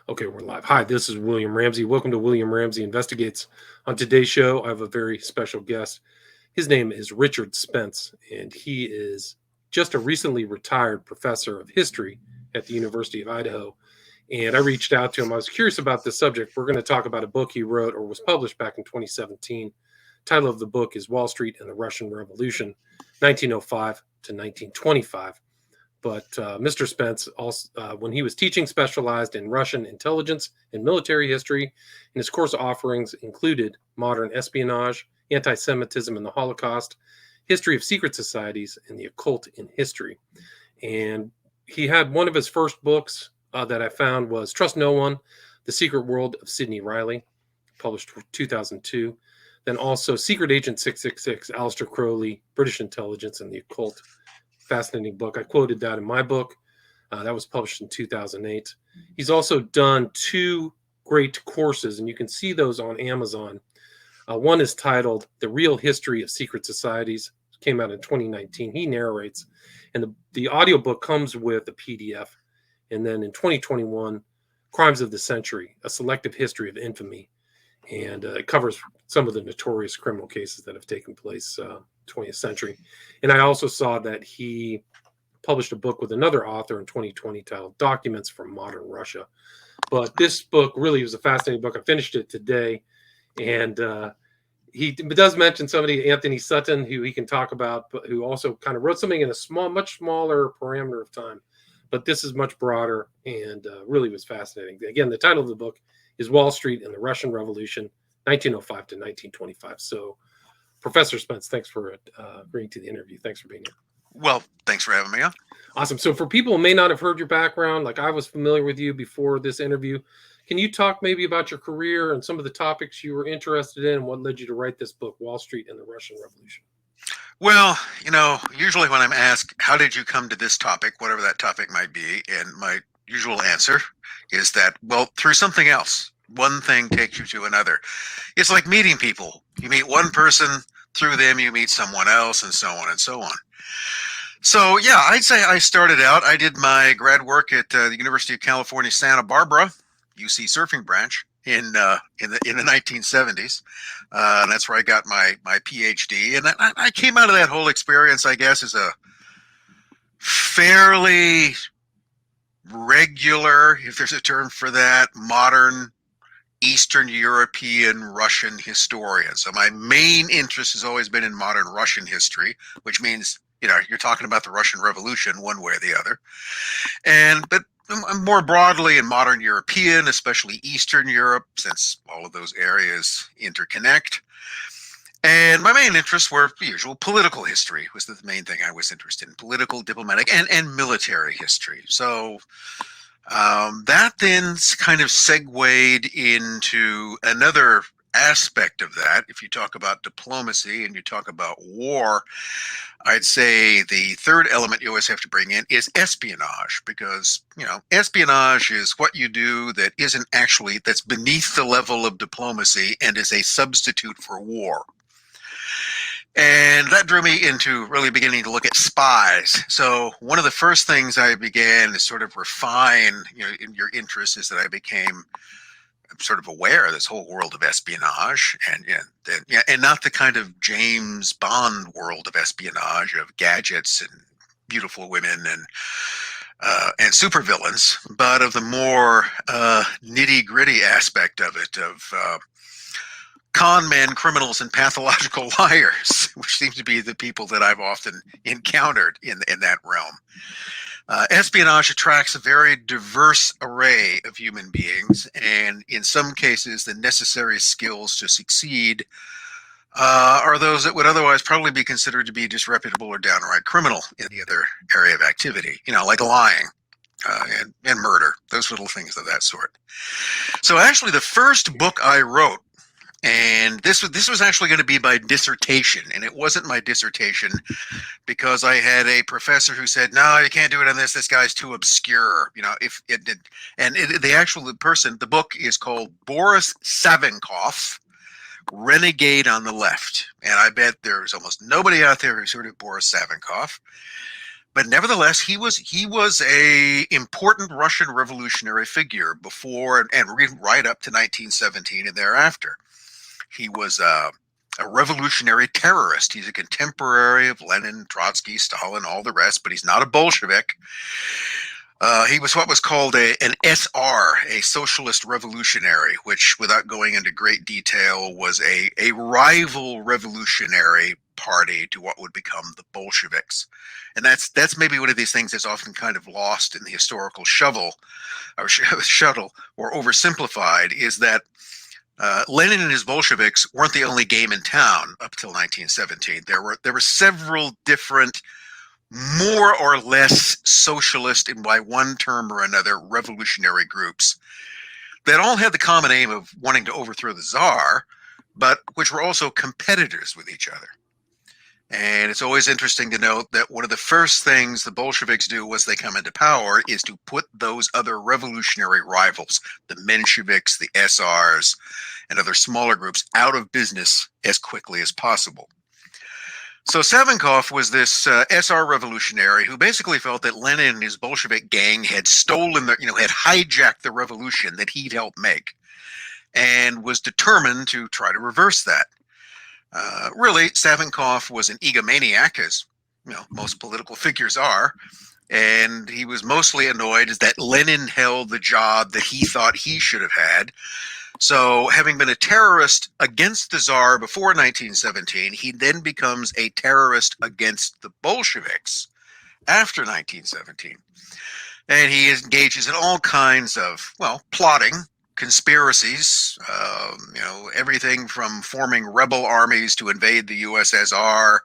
Okay, we're live. Hi, this is William Ramsey. Welcome to William Ramsey Investigates. On today's show, I have a very special guest. His name is Richard Spence, and he is just a recently retired professor of history at the University of Idaho. And I reached out to him. I was curious about this subject. We're going to talk about a book he wrote or was published back in 2017. Title of the book is Wall Street and the Russian Revolution, 1905 to 1925. But Mr. Spence, also, when he was teaching, specialized in Russian intelligence and military history, and his course offerings included modern espionage, anti Semitism and the Holocaust, history of secret societies, and the occult in history. And he had one of his first books that I found was Trust No One, The Secret World of Sidney Riley, published 2002. Then also Secret Agent 666, Aleister Crowley, British Intelligence and the Occult. Fascinating book. I quoted that in my book. That was published in 2008. He's also done two great courses, and you can see those on Amazon. One is titled The Real History of Secret Societies. It came out in 2019. He narrates, and the audiobook comes with a PDF. And then in 2021, Crimes of the Century, A Selective History of Infamy. And it covers some of the notorious criminal cases that have taken place 20th century. And I also saw that he published a book with another author in 2020 titled Documents from Modern Russia. But this book really was a fascinating book. I finished it today. And he does mention somebody, Anthony Sutton, who he can talk about, but who also kind of wrote something in a much smaller parameter of time. But this is much broader and really was fascinating. Again, the title of the book is Wall Street and the Russian Revolution, 1905 to 1925. So, Professor Spence, thanks for agreeing to the interview. Thanks for being here. Well, thanks for having me on. Awesome. So, for people who may not have heard your background, like I was familiar with you before this interview, can you talk maybe about your career and some of the topics you were interested in and what led you to write this book, Wall Street and the Russian Revolution? Well, usually when I'm asked, how did you come to this topic, whatever that topic might be, and my usual answer is that, well, through something else. One thing takes you to another. It's like meeting people. You meet one person, through them you meet someone else, and so on and so on. So, yeah, I'd say I started out, I did my grad work at the University of California, Santa Barbara, UC Surfing Branch, in the 1970s. And that's where I got my PhD. And I came out of that whole experience, I guess, as a fairly regular, if there's a term for that, modern Eastern European Russian historian. So my main interest has always been in modern Russian history, which means, you're talking about the Russian Revolution one way or the other. But more broadly in modern European, especially Eastern Europe, since all of those areas interconnect. And my main interests were the usual political history was the main thing I was interested in, political, diplomatic, and military history. So that then kind of segued into another aspect of that. If you talk about diplomacy and you talk about war, I'd say the third element you always have to bring in is espionage, because, espionage is what you do that isn't actually, that's beneath the level of diplomacy and is a substitute for war. And that drew me into really beginning to look at spies. So one of the first things I began to sort of refine, in your interest, is that I became sort of aware of this whole world of espionage, and not the kind of James Bond world of espionage of gadgets and beautiful women and supervillains, but of the more nitty-gritty aspect of it, of con men, criminals, and pathological liars, which seems to be the people that I've often encountered in that realm. Espionage attracts a very diverse array of human beings, and in some cases, the necessary skills to succeed are those that would otherwise probably be considered to be disreputable or downright criminal in the other area of activity, like lying and murder, those little things of that sort. So actually, the first book I wrote, and this was actually going to be my dissertation, and it wasn't my dissertation because I had a professor who said, "No, you can't do it on this. This guy's too obscure." The book is called Boris Savinkov, Renegade on the Left, and I bet there's almost nobody out there who's heard of Boris Savinkov. But nevertheless, he was a important Russian revolutionary figure before and right up to 1917 and thereafter. He was a revolutionary terrorist. He's a contemporary of Lenin, Trotsky, Stalin, all the rest, but he's not a Bolshevik. He was what was called an SR, a socialist revolutionary, which, without going into great detail, was a rival revolutionary party to what would become the Bolsheviks. And that's maybe one of these things that's often kind of lost in the historical shuttle or oversimplified, is that Lenin and his Bolsheviks weren't the only game in town up till 1917. There were several different, more or less socialist, and by one term or another, revolutionary groups that all had the common aim of wanting to overthrow the Tsar, but which were also competitors with each other. And it's always interesting to note that one of the first things the Bolsheviks do once they come into power is to put those other revolutionary rivals, the Mensheviks, the SRs, and other smaller groups, out of business as quickly as possible. So Savinkov was this SR revolutionary who basically felt that Lenin and his Bolshevik gang had stolen had hijacked the revolution that he'd helped make, and was determined to try to reverse that. Really, Savinkov was an egomaniac, as most political figures are, and he was mostly annoyed that Lenin held the job that he thought he should have had. So, having been a terrorist against the Tsar before 1917, he then becomes a terrorist against the Bolsheviks after 1917. And he engages in all kinds of, plotting, conspiracies, everything from forming rebel armies to invade the USSR,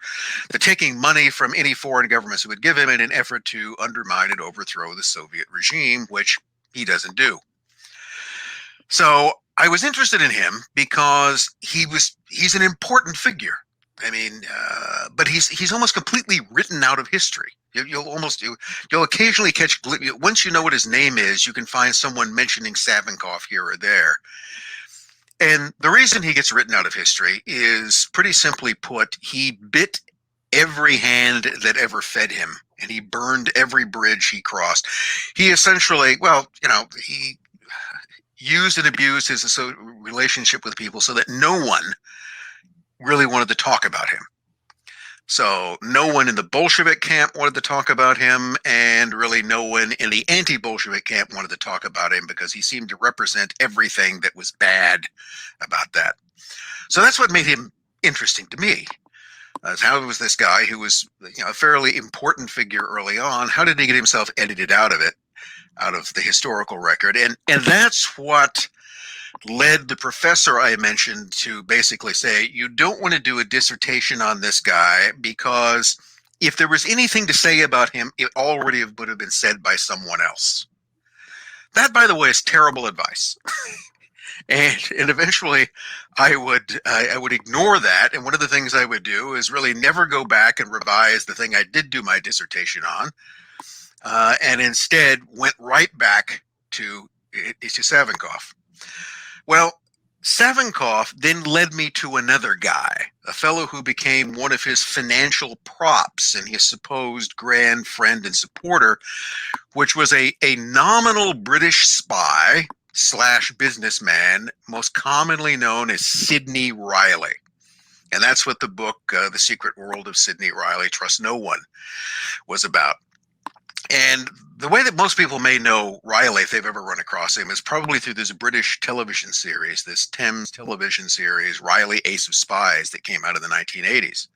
to taking money from any foreign governments who would give him in an effort to undermine and overthrow the Soviet regime, which he doesn't do. So I was interested in him because he's an important figure. I mean, but he's almost completely written out of history. You'll occasionally catch, once you know what his name is, you can find someone mentioning Savinkov here or there. And the reason he gets written out of history is, pretty simply put, he bit every hand that ever fed him, and he burned every bridge he crossed. He essentially, he used and abused his relationship with people so that no one really wanted to talk about him. So no one in the Bolshevik camp wanted to talk about him, and really no one in the anti-Bolshevik camp wanted to talk about him, because he seemed to represent everything that was bad about that. So that's what made him interesting to me. How was this guy who was a fairly important figure early on, how did he get himself edited out of it, out of the historical record? And that's what led the professor I mentioned to basically say, you don't want to do a dissertation on this guy, because if there was anything to say about him, it already would have been said by someone else. That, by the way, is terrible advice. and eventually I would ignore that. And one of the things I would do is really never go back and revise the thing I did do my dissertation on, and instead went right back to Savinkov. Well, Savinkov then led me to another guy, a fellow who became one of his financial props and his supposed grand friend and supporter, which was a nominal British spy / businessman, most commonly known as Sidney Riley. And that's what the book, The Secret World of Sidney Riley, Trust No One, was about. And the way that most people may know Riley, if they've ever run across him, is probably through this British television series, this Thames television series, Riley, Ace of Spies, that came out in the 1980s.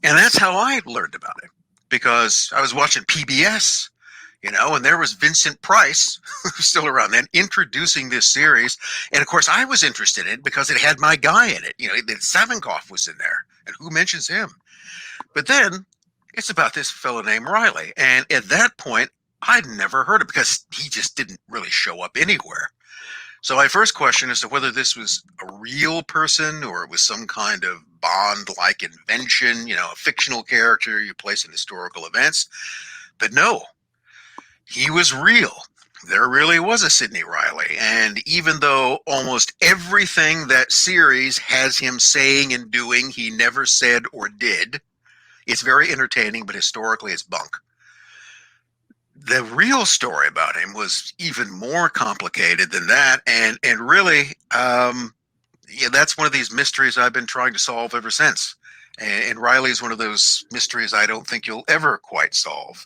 And that's how I learned about him, because I was watching PBS, and there was Vincent Price, who's still around then, introducing this series. And of course, I was interested in it because it had my guy in it. Savinkov was in there, and who mentions him? But then it's about this fellow named Riley. And at that point, I'd never heard of it because he just didn't really show up anywhere. So my first question as to whether this was a real person or it was some kind of Bond-like invention, a fictional character you place in historical events. But no, he was real. There really was a Sidney Riley. And even though almost everything that series has him saying and doing he never said or did, It's very entertaining, but historically it's bunk. The real story about him was even more complicated than that, and really, yeah, that's one of these mysteries I've been trying to solve ever since. And Riley is one of those mysteries I don't think you'll ever quite solve.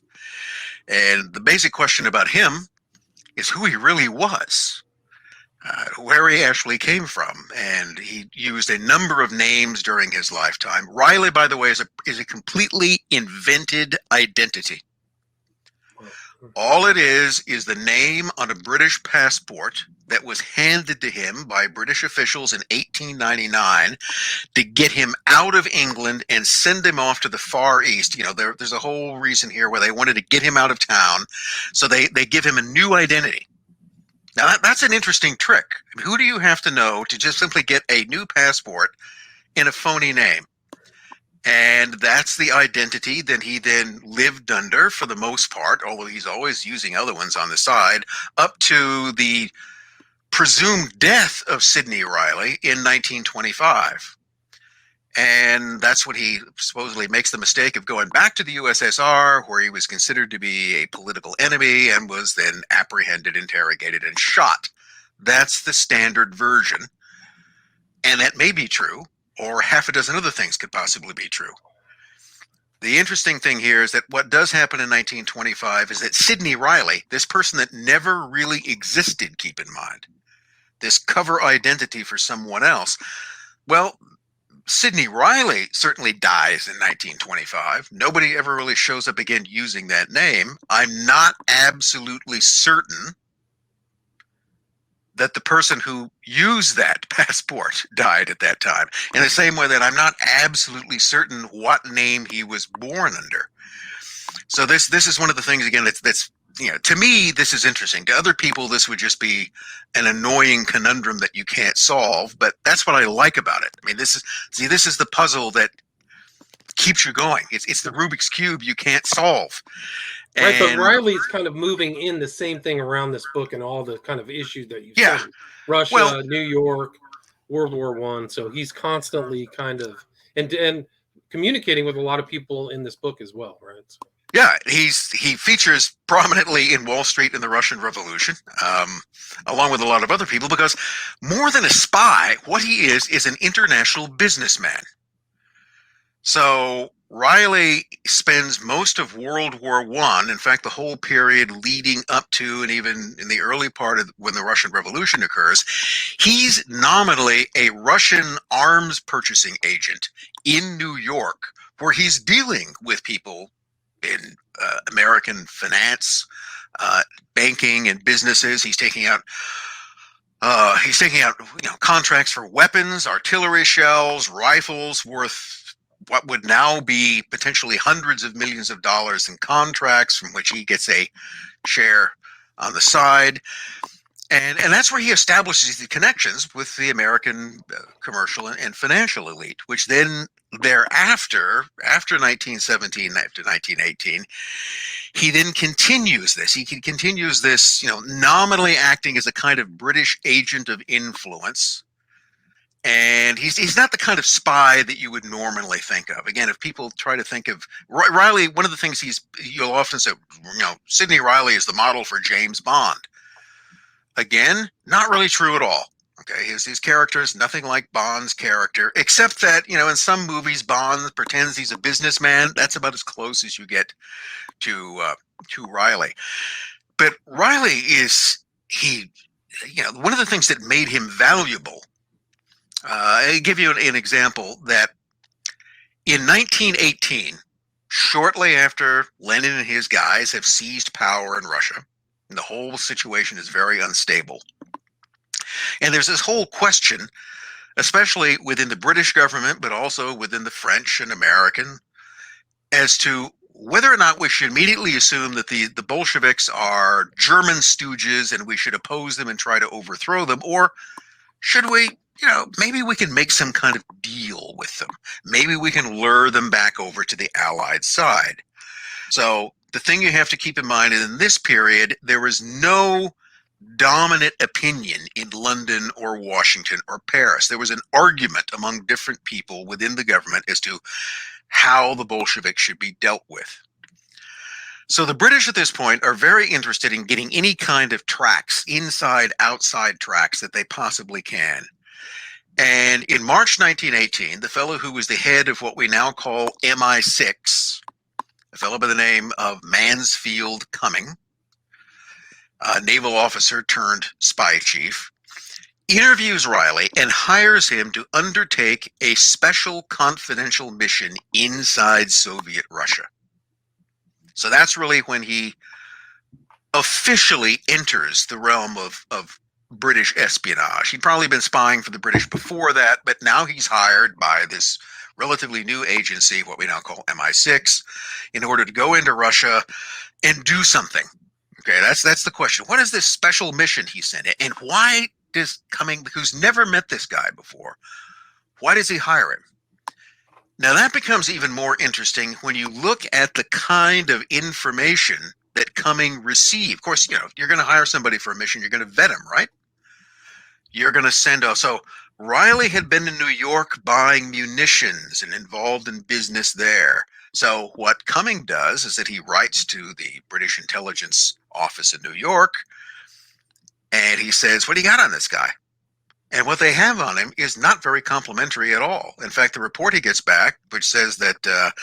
And the basic question about him is who he really was, where he actually came from. And he used a number of names during his lifetime. Riley, by the way, is a completely invented identity. All it is the name on a British passport that was handed to him by British officials in 1899 to get him out of England and send him off to the Far East. You know, there's a whole reason here where they wanted to get him out of town, so they give him a new identity. Now, that's an interesting trick. I mean, who do you have to know to just simply get a new passport in a phony name? And that's the identity that he then lived under for the most part, although he's always using other ones on the side, up to the presumed death of Sidney Riley in 1925. And that's when he supposedly makes the mistake of going back to the USSR, where he was considered to be a political enemy and was then apprehended, interrogated, and shot. That's the standard version. And that may be true, or half a dozen other things could possibly be true. The interesting thing here is that what does happen in 1925 is that Sidney Riley, this person that never really existed, keep in mind, this cover identity for someone else, well, Sidney Riley certainly dies in 1925. Nobody ever really shows up again using that name. I'm not absolutely certain that the person who used that passport died at that time. In the same way that I'm not absolutely certain what name he was born under. So this is one of the things, again, that's you know, to me, this is interesting. To other people, this would just be an annoying conundrum that you can't solve, but that's what I like about it. I mean, this is the puzzle that keeps you going. It's the Rubik's Cube you can't solve. Right, but Riley's kind of moving in the same thing around this book and all the kind of issues that you said. Russia, New York, World War I. So he's constantly kind of and communicating with a lot of people in this book as well, right? So. Yeah, he features prominently in Wall Street in the Russian Revolution, along with a lot of other people, because more than a spy, what he is an international businessman. So Riley spends most of World War I, in fact, the whole period leading up to and even in the early part of when the Russian Revolution occurs, he's nominally a Russian arms purchasing agent in New York, where he's dealing with people in American finance, banking, and businesses. He's taking out contracts for weapons, artillery shells, rifles worth what would now be potentially hundreds of millions of dollars in contracts, from which he gets a share on the side. And that's where he establishes the connections with the American commercial and financial elite, which then thereafter, after 1917, after 1918, he then continues this. He continues this, nominally acting as a kind of British agent of influence. And he's not the kind of spy that you would normally think of. Again, if people try to think of Riley, one of the things you'll often say, Sidney Riley is the model for James Bond. Again, not really true at all. Okay, his character is nothing like Bond's character, except that, in some movies, Bond pretends he's a businessman. That's about as close as you get to Riley. But Riley one of the things that made him valuable. I'll give you an example that in 1918, shortly after Lenin and his guys have seized power in Russia, and the whole situation is very unstable. And there's this whole question, especially within the British government, but also within the French and American, as to whether or not we should immediately assume that the Bolsheviks are German stooges and we should oppose them and try to overthrow them, or should we, maybe we can make some kind of deal with them. Maybe we can lure them back over to the Allied side. So the thing you have to keep in mind is in this period, there was no dominant opinion in London or Washington or Paris. There was an argument among different people within the government as to how the Bolsheviks should be dealt with. So the British at this point are very interested in getting any kind of tracks, inside, outside tracks that they possibly can. And in March 1918, the fellow who was the head of what we now call MI6, a fellow by the name of Mansfield Cumming, a naval officer turned spy chief, interviews Riley and hires him to undertake a special confidential mission inside Soviet Russia. So that's really when he officially enters the realm of British espionage. He'd probably been spying for the British before that, but now he's hired by this relatively new agency, what we now call MI6, in order to go into Russia and do something. Okay, that's the question. What is this special mission he sent? And why does Cumming, who's never met this guy before, why does he hire him? Now that becomes even more interesting when you look at the kind of information that Cumming received. Of course, you know, you're going to hire somebody for a mission, you're going to vet him, right? You're going to send out. So Riley had been in New York buying munitions and involved in business there. So what Cumming does is that he writes to the British intelligence office in New York, and he says, what do you got on this guy? And what they have on him is not very complimentary at all. In fact, the report he gets back, which says that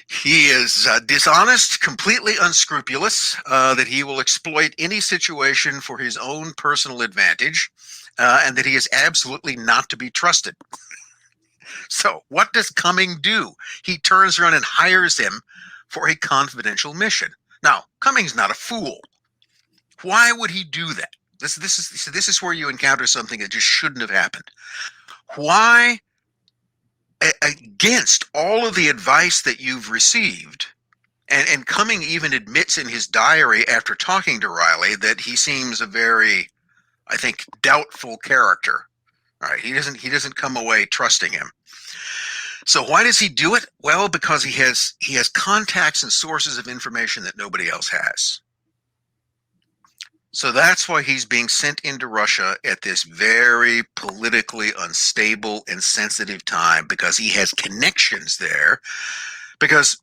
he is dishonest, completely unscrupulous, that he will exploit any situation for his own personal advantage, and that he is absolutely not to be trusted. So what does Cumming do? He turns around and hires him for a confidential mission. Now, Cumming's not a fool. Why would he do that? This is where you encounter something that just shouldn't have happened. Why, against all of the advice that you've received, and Cumming even admits in his diary after talking to Riley that he seems a very, I think, doubtful character. All right, he doesn't come away trusting him. So why does he do it? Well, because he has contacts and sources of information that nobody else has. So that's why he's being sent into Russia at this very politically unstable and sensitive time, because he has connections there. Because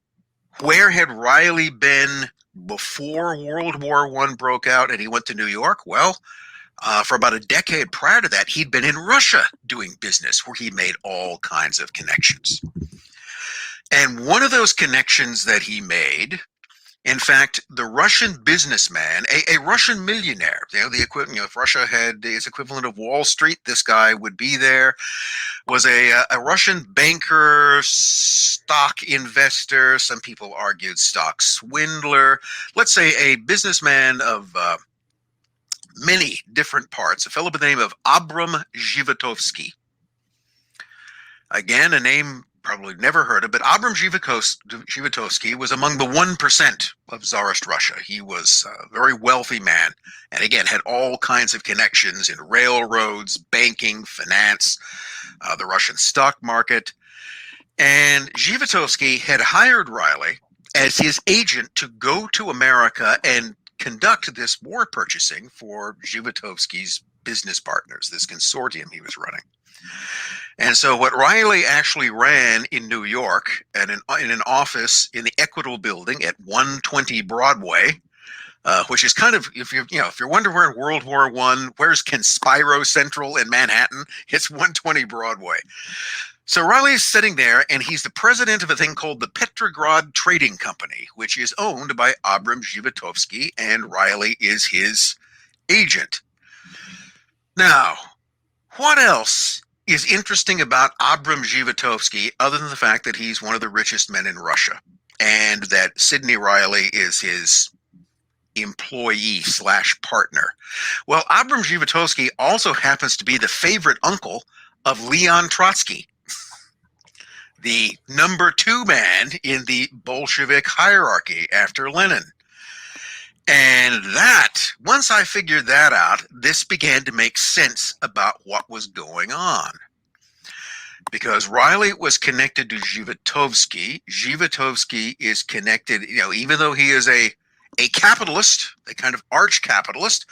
where had Riley been before World War I broke out and he went to New York? Well, for about a decade prior to that, he'd been in Russia doing business where he made all kinds of connections. And one of those connections that he made, in fact, the Russian businessman, a Russian millionaire, the equivalent, if Russia had its equivalent of Wall Street, this guy would be there, was a Russian banker, stock investor, some people argued stock swindler, let's say a businessman of many different parts, a fellow by the name of Abram Zhivatovsky. Again, a name probably never heard of, but Abram Zhivatovsky was among the 1% of Tsarist Russia. He was a very wealthy man, and again, had all kinds of connections in railroads, banking, finance, the Russian stock market. And Zhivatovsky had hired Riley as his agent to go to America and conduct this war purchasing for Zhivatovsky's business partners, this consortium he was running. And so what Riley actually ran in New York in an office in the Equitable Building at 120 Broadway, which is kind of, if you're wondering where in World War I, where's Conspiro Central in Manhattan? It's 120 Broadway. So Riley's sitting there, and he's the president of a thing called the Petrograd Trading Company, which is owned by Abram Zhivatovsky, and Riley is his agent. Now, what else is interesting about Abram Zhivatovsky other than the fact that he's one of the richest men in Russia and that Sidney Riley is his employee/partner? Well, Abram Zhivatovsky also happens to be the favorite uncle of Leon Trotsky, the number 2 man in the Bolshevik hierarchy after Lenin. And that, once I figured that out, this began to make sense about what was going on. Because Riley was connected to Zhivatovsky. Zhivatovsky is connected, even though he is a a capitalist, a kind of arch capitalist.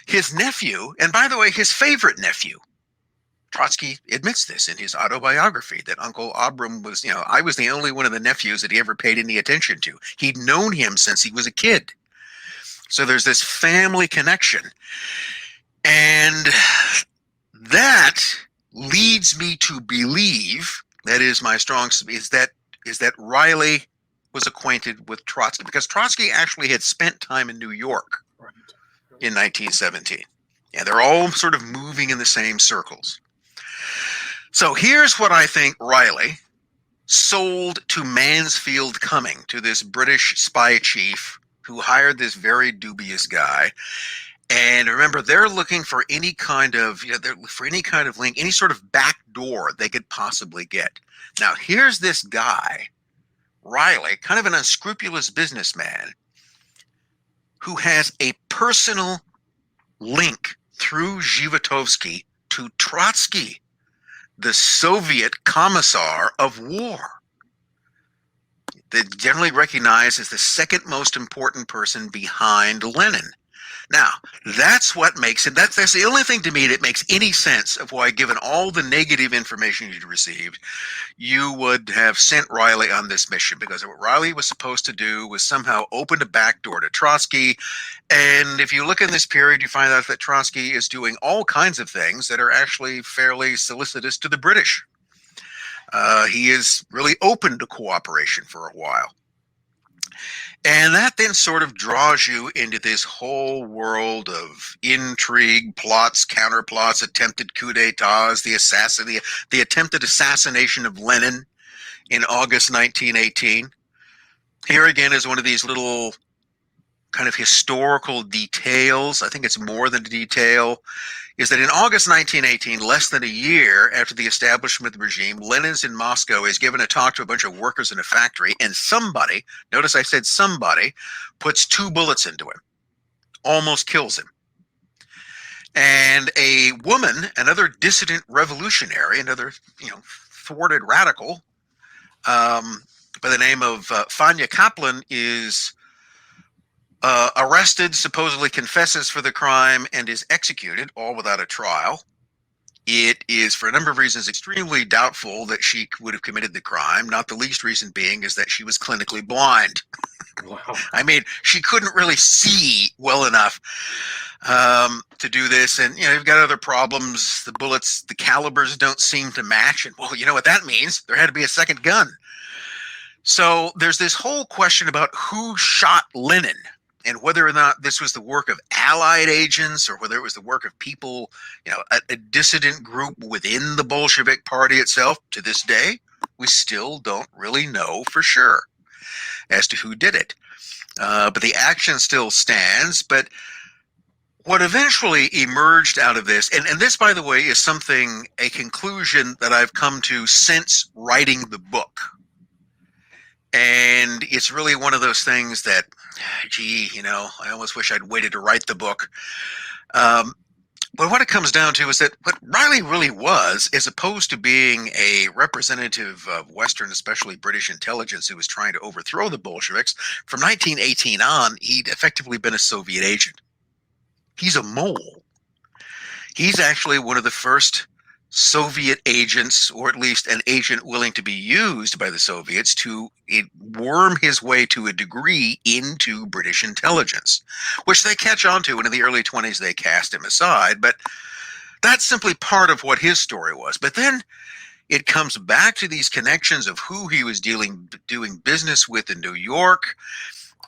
His nephew, and by the way, his favorite nephew, Trotsky admits this in his autobiography, that Uncle Abram was, I was the only one of the nephews that he ever paid any attention to. He'd known him since he was a kid. So there's this family connection. And that leads me to believe, that is my strong, is that Riley was acquainted with Trotsky, because Trotsky actually had spent time in New York in 1917. Yeah, they're all sort of moving in the same circles. So here's what I think Riley sold to Mansfield Cumming, to this British spy chief who hired this very dubious guy. And remember, they're looking for any kind of, link, any sort of back door they could possibly get. Now, here's this guy, Riley, kind of an unscrupulous businessman, who has a personal link through Zhivatovsky to Trotsky, the Soviet Commissar of War, that generally recognized as the second most important person behind Lenin. Now, that's what makes it, that's the only thing to me that makes any sense of why, given all the negative information you'd received, you would have sent Riley on this mission, because what Riley was supposed to do was somehow open a back door to Trotsky. And if you look in this period, you find out that Trotsky is doing all kinds of things that are actually fairly solicitous to the British. He is really open to cooperation for a while. And that then sort of draws you into this whole world of intrigue, plots, counterplots, attempted coup d'etats, the attempted assassination of Lenin in August 1918. Here again is one of these little kind of historical details. I think it's more than a detail. Is that in August 1918, less than a year after the establishment of the regime, Lenin's in Moscow, is given a talk to a bunch of workers in a factory, and somebody, notice I said somebody, puts 2 bullets into him, almost kills him. And a woman, another dissident revolutionary, another thwarted radical, by the name of Fanya Kaplan, is arrested, supposedly confesses for the crime, and is executed, all without a trial. It is, for a number of reasons, extremely doubtful that she would have committed the crime, not the least reason being is that she was clinically blind. Wow. I mean, she couldn't really see well enough to do this, and you've got other problems. The bullets, the calibers don't seem to match, and well, you know what that means? There had to be a second gun. So there's this whole question about who shot Lenin, and whether or not this was the work of Allied agents or whether it was the work of people, a dissident group within the Bolshevik Party itself. To this day, we still don't really know for sure as to who did it. But the action still stands. But what eventually emerged out of this, and this, by the way, is a conclusion that I've come to since writing the book. And it's really one of those things that, I almost wish I'd waited to write the book. But what it comes down to is that what Riley really was, as opposed to being a representative of Western, especially British intelligence who was trying to overthrow the Bolsheviks, from 1918 on, he'd effectively been a Soviet agent. He's a mole. He's actually one of the first Soviet agents, or at least an agent willing to be used by the Soviets to worm his way to a degree into British intelligence, which they catch on to, and in the early 20s they cast him aside. But that's simply part of what his story was. But then it comes back to these connections of who he was doing business with in New York.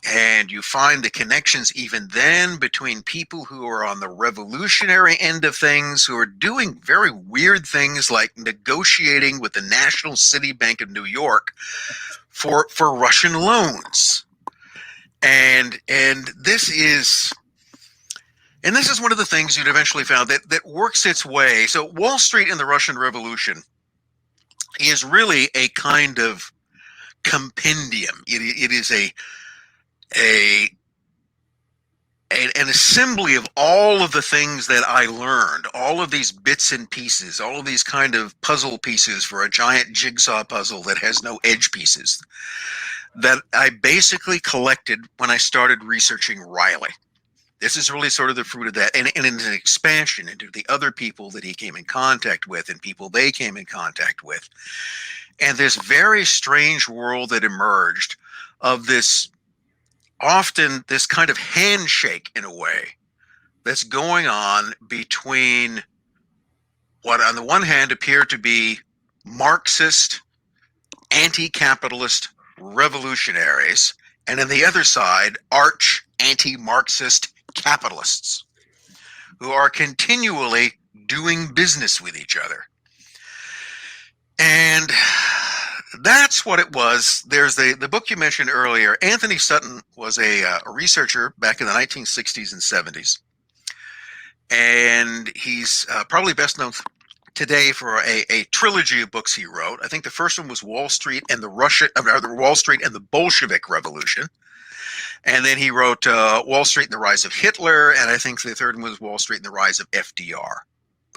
And you find the connections even then between people who are on the revolutionary end of things, who are doing very weird things like negotiating with the National City Bank of New York for Russian loans. And this is one of the things you'd eventually found that works its way. So Wall Street and the Russian Revolution is really a kind of compendium. It is an assembly of all of the things that I learned, all of these bits and pieces, all of these kind of puzzle pieces for a giant jigsaw puzzle that has no edge pieces. that I basically collected when I started researching Riley. This is really sort of the fruit of that, and it's an expansion into the other people that he came in contact with and people they came in contact with. And this very strange world that emerged of this, often this kind of handshake in a way, that's going on between what on the one hand appear to be Marxist, anti-capitalist revolutionaries, and on the other side, arch anti-Marxist capitalists who are continually doing business with each other. And that's what it was. There's the book you mentioned earlier. Anthony Sutton was a researcher back in the 1960s and 70s. And he's probably best known today for a trilogy of books he wrote. I think the first one was Wall Street and Wall Street and the Bolshevik Revolution. And then he wrote Wall Street and the Rise of Hitler, and I think the third one was Wall Street and the Rise of FDR.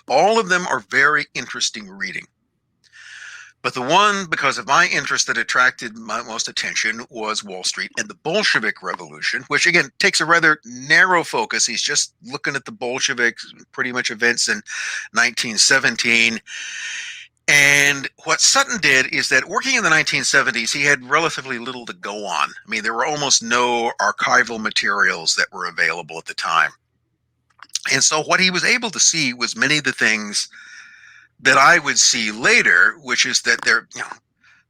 All of them are very interesting reading. But the one, because of my interest, that attracted my most attention was Wall Street and the Bolshevik Revolution, which, again, takes a rather narrow focus. He's just looking at the Bolsheviks, pretty much events in 1917. And what Sutton did is that working in the 1970s, he had relatively little to go on. I mean, there were almost no archival materials that were available at the time. And so what he was able to see was many of the things that I would see later, which is that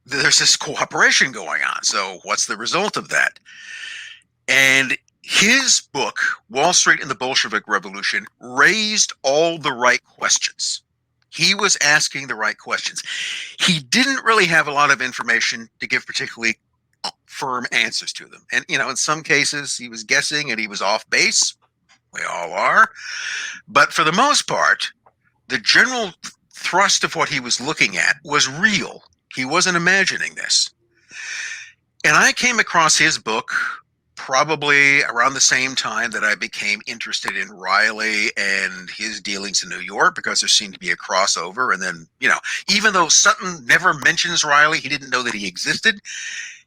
there's this cooperation going on. So what's the result of that? And his book, Wall Street and the Bolshevik Revolution, raised all the right questions. He was asking the right questions. He didn't really have a lot of information to give particularly firm answers to them. And, in some cases he was guessing and he was off base. We all are. But for the most part, the general thrust of what he was looking at was real. He wasn't imagining this. And I came across his book probably around the same time that I became interested in Riley and his dealings in New York, because there seemed to be a crossover. And then, even though Sutton never mentions Riley, he didn't know that he existed.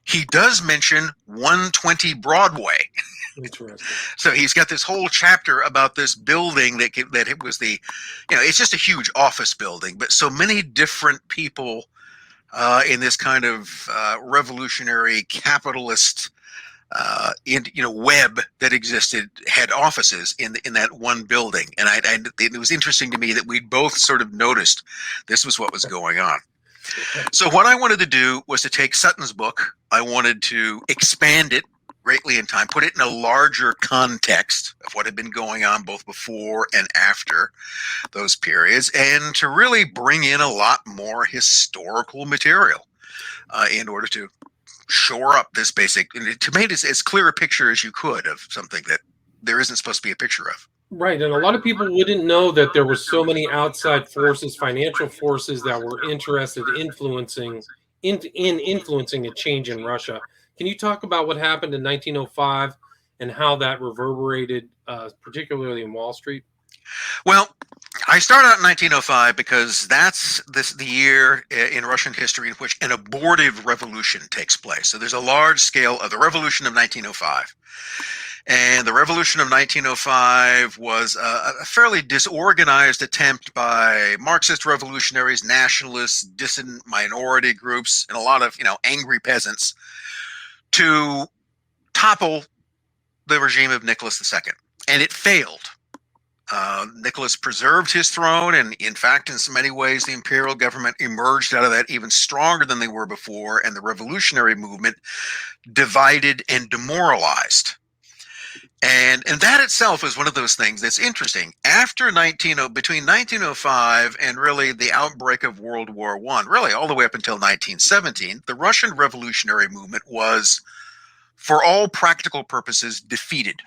He does mention 120 Broadway. Interesting. So he's got this whole chapter about this building that it was it's just a huge office building, but so many different people in this kind of revolutionary capitalist web that existed had offices in that one building. And it was interesting to me that we'd both sort of noticed this was what was going on. So what I wanted to do was to take Sutton's book. I wanted to expand it greatly in time, put it in a larger context of what had been going on both before and after those periods, and to really bring in a lot more historical material in order to shore up this basic, to make it as clear a picture as you could of something that there isn't supposed to be a picture of. Right, and a lot of people wouldn't know that there were so many outside forces, financial forces, that were interested in influencing a change in Russia. Can you talk about what happened in 1905 and how that reverberated, particularly in Wall Street? Well, I start out in 1905 because that's the year in Russian history in which an abortive revolution takes place. So there's a large scale of the Revolution of 1905. And the Revolution of 1905 was a fairly disorganized attempt by Marxist revolutionaries, nationalists, dissident minority groups, and a lot of angry peasants to topple the regime of Nicholas II. And it failed. Nicholas preserved his throne, and in fact, in so many ways, the imperial government emerged out of that even stronger than they were before, and the revolutionary movement divided and demoralized. And that itself is one of those things that's interesting. After between 1905 and really the outbreak of World War I, really all the way up until 1917, the Russian revolutionary movement was, for all practical purposes, defeated.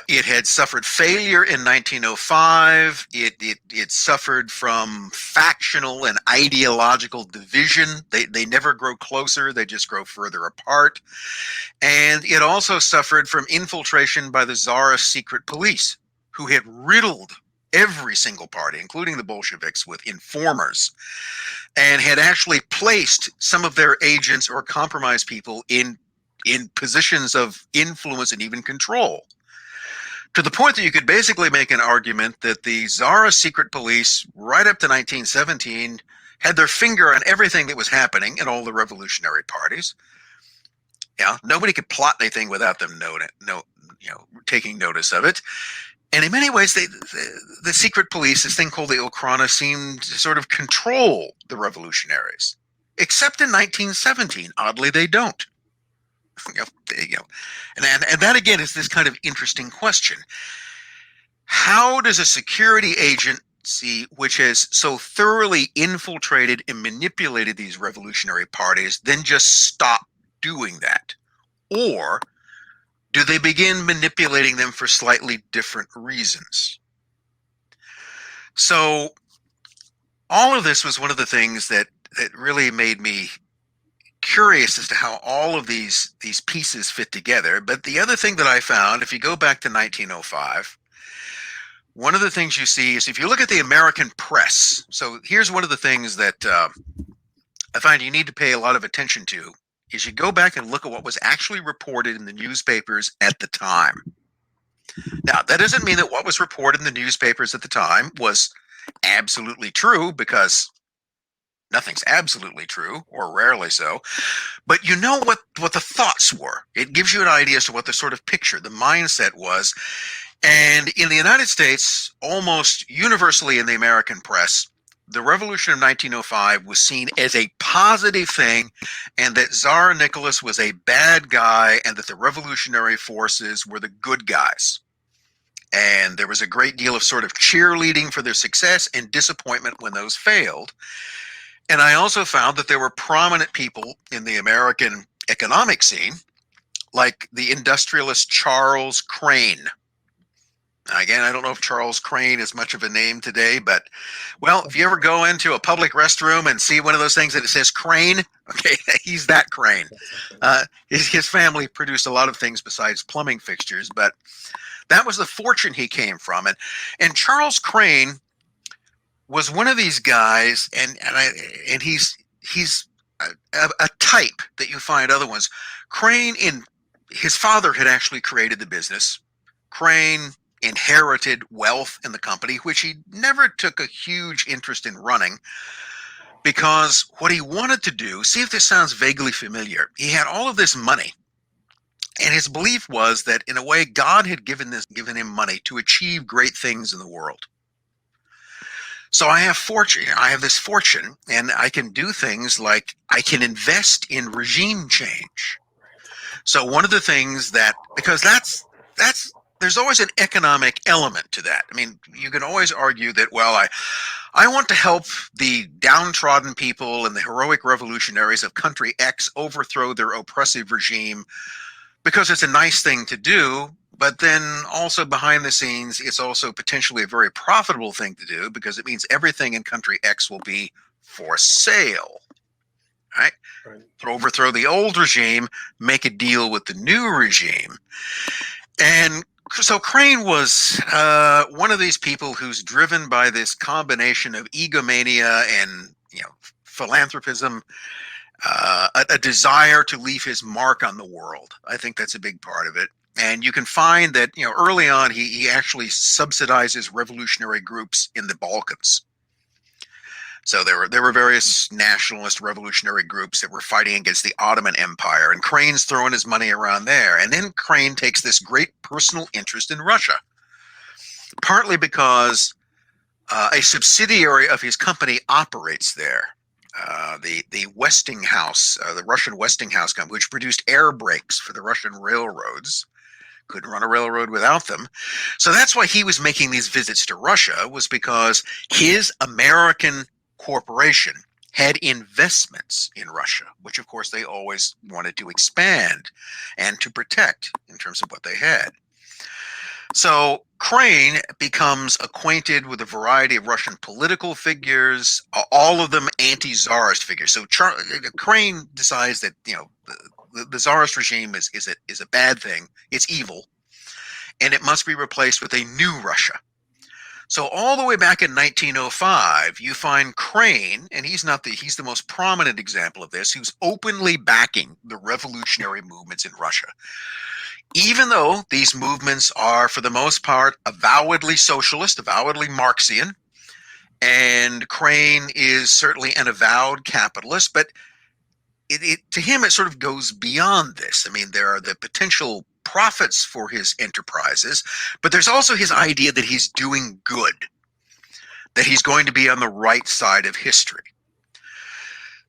It had suffered failure in 1905. It suffered from factional and ideological division. They never grow closer. They just grow further apart. And it also suffered from infiltration by the Tsarist secret police, who had riddled every single party, including the Bolsheviks, with informers. and had actually placed some of their agents or compromised people in positions of influence and even control, to the point that you could basically make an argument that the Tsarist secret police, right up to 1917, had their finger on everything that was happening in all the revolutionary parties. Yeah, nobody could plot anything without them taking notice of it. And in many ways, the secret police, this thing called the Okhrana, seemed to sort of control the revolutionaries. Except in 1917, oddly, they don't. And that again is this kind of interesting question. How does a security agency which has so thoroughly infiltrated and manipulated these revolutionary parties then just stop doing that? Or do they begin manipulating them for slightly different reasons? So all of this was one of the things that really made me curious as to how all of these pieces fit together. But the other thing that I found, if you go back to 1905, one of the things you see is if you look at the American press. So here's one of the things that I find you need to pay a lot of attention to, is you go back and look at what was actually reported in the newspapers at the time. Now, that doesn't mean that what was reported in the newspapers at the time was absolutely true, because nothing's absolutely true, or rarely so. But you know what the thoughts were. It gives you an idea as to what the sort of picture, the mindset was. And in the United States, almost universally in the American press, the Revolution of 1905 was seen as a positive thing, and that Tsar Nicholas was a bad guy, and that the revolutionary forces were the good guys. And there was a great deal of sort of cheerleading for their success and disappointment when those failed. And I also found that there were prominent people in the American economic scene, like the industrialist Charles Crane. Again, I don't know if Charles Crane is much of a name today, but, well, if you ever go into a public restroom and see one of those things that it says Crane, okay, he's that Crane. His family produced a lot of things besides plumbing fixtures, but that was the fortune he came from. And Charles Crane was one of these guys, and he's a type that you find other ones. Crane, his father had actually created the business. Crane inherited wealth in the company, which he never took a huge interest in running, because what he wanted to do, see if this sounds vaguely familiar, he had all of this money, and his belief was that in a way God had given him money to achieve great things in the world. So I have this fortune, and I can do things like I can invest in regime change. So one of the things because there's always an economic element to that. I mean, you can always argue that, well, I want to help the downtrodden people and the heroic revolutionaries of country X overthrow their oppressive regime because it's a nice thing to do. But then also behind the scenes, it's also potentially a very profitable thing to do, because it means everything in country X will be for sale. Right? To overthrow the old regime, make a deal with the new regime. And so Crane was one of these people who's driven by this combination of egomania and philanthropism, a desire to leave his mark on the world. I think that's a big part of it. And you can find that early on he actually subsidizes revolutionary groups in the Balkans. So there were various nationalist revolutionary groups that were fighting against the Ottoman Empire, and Crane's throwing his money around there. And then Crane takes this great personal interest in Russia, partly because a subsidiary of his company operates there. The Westinghouse, the Russian Westinghouse company, which produced air brakes for the Russian railroads. Couldn't run a railroad without them. So that's why he was making these visits to Russia, was because his American corporation had investments in Russia, which of course they always wanted to expand and to protect in terms of what they had. So Crane becomes acquainted with a variety of Russian political figures, all of them anti-Tsarist figures. So Crane decides that the Tsarist regime is a bad thing. It's evil, and it must be replaced with a new Russia. So all the way back in 1905, you find Crane, and he's the most prominent example of this, who's openly backing the revolutionary movements in Russia. Even though these movements are, for the most part, avowedly socialist, avowedly Marxian, and Crane is certainly an avowed capitalist, but to him, it sort of goes beyond this. I mean, there are the potential profits for his enterprises, but there's also his idea that he's doing good, that he's going to be on the right side of history.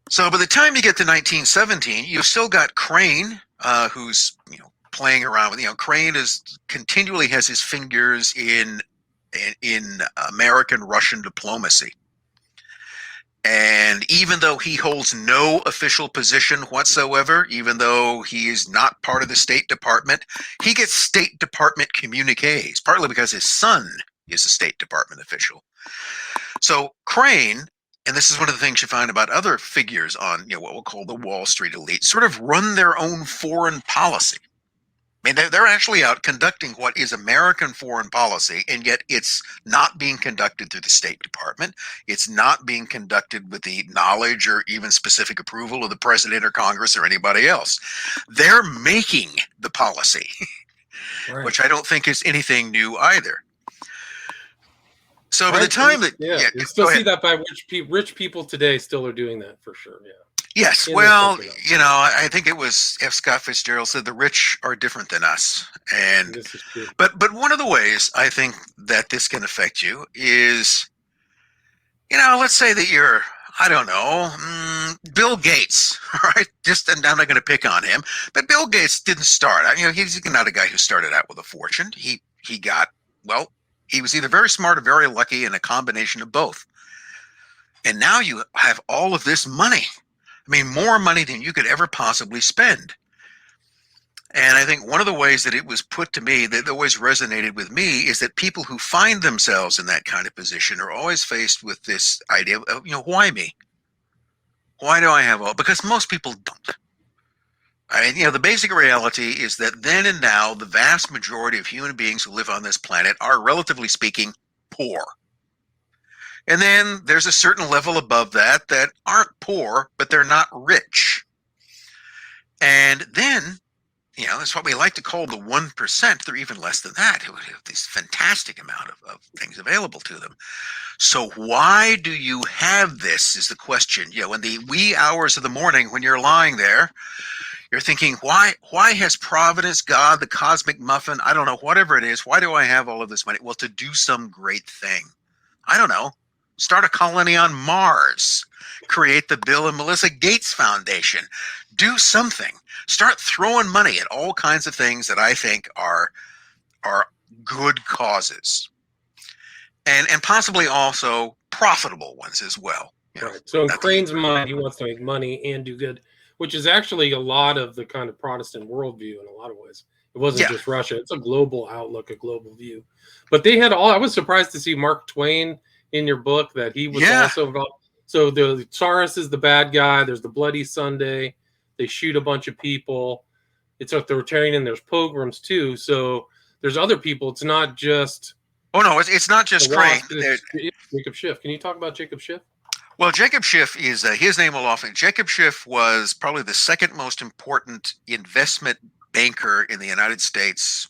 So by the time you get to 1917, you've still got Crane, who's playing around with. Crane continually has his fingers in American-Russian diplomacy. And even though he holds no official position whatsoever, even though he is not part of the State Department, he gets State Department communiques, partly because his son is a State Department official. So Crane, and this is one of the things you find about other figures on what we'll call the Wall Street elite, sort of run their own foreign policy. I mean, they're actually out conducting what is American foreign policy, and yet it's not being conducted through the State Department. It's not being conducted with the knowledge or even specific approval of the president or Congress or anybody else. They're making the policy, right, which I don't think is anything new either. So by the time that you still see that by rich people today still are doing that for sure. Yeah. Yes, well, I think it was F. Scott Fitzgerald said the rich are different than us, and this is true. But one of the ways I think that this can affect you is, let's say that you're, I don't know, Bill Gates, right? I'm not going to pick on him, but Bill Gates didn't start. He's not a guy who started out with a fortune. He was either very smart or very lucky, and a combination of both. And now you have all of this money. I mean, more money than you could ever possibly spend. And I think one of the ways that it was put to me, that always resonated with me, is that people who find themselves in that kind of position are always faced with this idea of, why me? Why do I have all? Because most people don't. I mean, the basic reality is that then and now, the vast majority of human beings who live on this planet are, relatively speaking, poor. And then there's a certain level above that aren't poor, but they're not rich. And then, it's what we like to call the 1%. They're even less than that, who have this fantastic amount of things available to them. So why do you have this is the question. In the wee hours of the morning when you're lying there, you're thinking, why has Providence, God, the cosmic muffin, I don't know, whatever it is, why do I have all of this money? Well, to do some great thing. I don't know. Start a colony on Mars, create the Bill and Melinda Gates Foundation, do something, start throwing money at all kinds of things that I think are good causes, and possibly also profitable ones as well. Right. So in Crane's mind, he wants to make money and do good, which is actually a lot of the kind of Protestant worldview in a lot of ways. It wasn't just Russia. It's a global outlook, a global view. But they had I was surprised to see Mark Twain in your book, that he was also involved. So the Tsarist is the bad guy. There's the Bloody Sunday. They shoot a bunch of people. It's authoritarian, and there's pogroms too. So there's other people. It's not just. Oh no, it's not just Crane. Jacob Schiff. Can you talk about Jacob Schiff? Well, Jacob Schiff is his name will often. Jacob Schiff was probably the second most important investment banker in the United States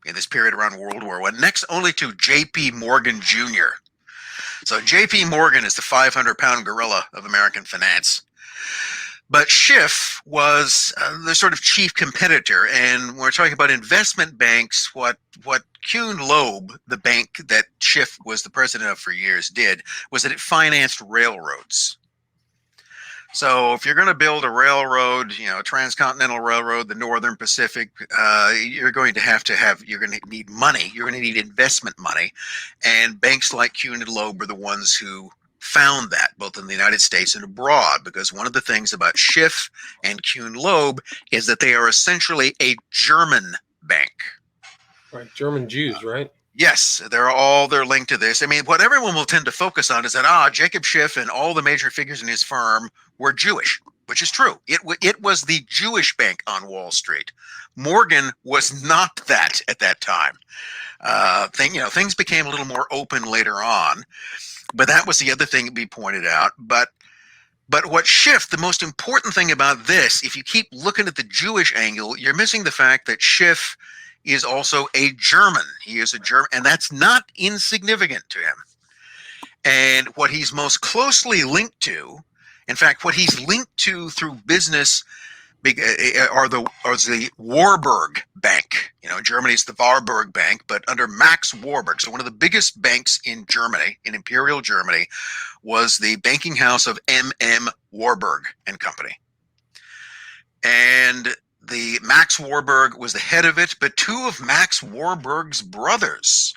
in this period around World War I, next only to J.P. Morgan Jr. So J.P. Morgan is the 500-pound gorilla of American finance. But Schiff was the sort of chief competitor. And when we're talking about investment banks, what Kuhn Loeb, the bank that Schiff was the president of for years, did was that it financed railroads. So if you're going to build a railroad, a transcontinental railroad, the Northern Pacific, you're going to need money. You're going to need investment money. And banks like Kuhn and Loeb are the ones who found that, both in the United States and abroad, because one of the things about Schiff and Kuhn Loeb is that they are essentially a German bank. Right, German Jews, right? Yes, they're linked to this. I mean, what everyone will tend to focus on is that Jacob Schiff and all the major figures in his firm were Jewish. which is true. It was the Jewish bank on Wall Street. Morgan was not that at that time. Things became a little more open later on, but that was the other thing to be pointed out. But what Schiff, the most important thing about this, if you keep looking at the Jewish angle, you're missing the fact that Schiff is also a German. He is a German, and that's not insignificant to him. And what he's most closely linked to, in fact, what he's linked to through business are the Warburg Bank. Germany's the Warburg Bank, but under Max Warburg. So one of the biggest banks in Germany, in Imperial Germany, was the banking house of M.M. Warburg and Company. And the Max Warburg was the head of it, but two of Max Warburg's brothers,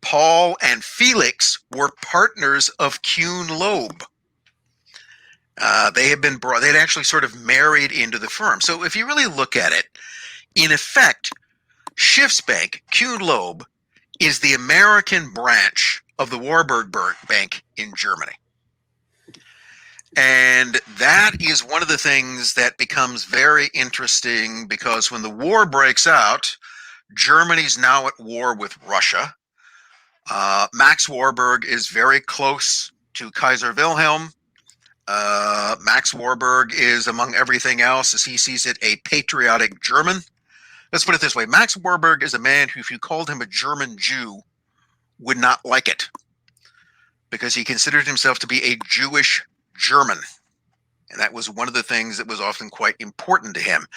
Paul and Felix, were partners of Kuhn Loeb. They'd actually sort of married into the firm. So if you really look at it, in effect, Schiff's bank, Kuhn Loeb, is the American branch of the Warburg Bank in Germany. And that is one of the things that becomes very interesting, because when the war breaks out, Germany's now at war with Russia. Max Warburg is very close to Kaiser Wilhelm. Max Warburg is, among everything else, as he sees it, a patriotic German. Let's put it this way. Max Warburg is a man who, if you called him a German Jew, would not like it, because he considered himself to be a Jewish German. And that was one of the things that was often quite important to him.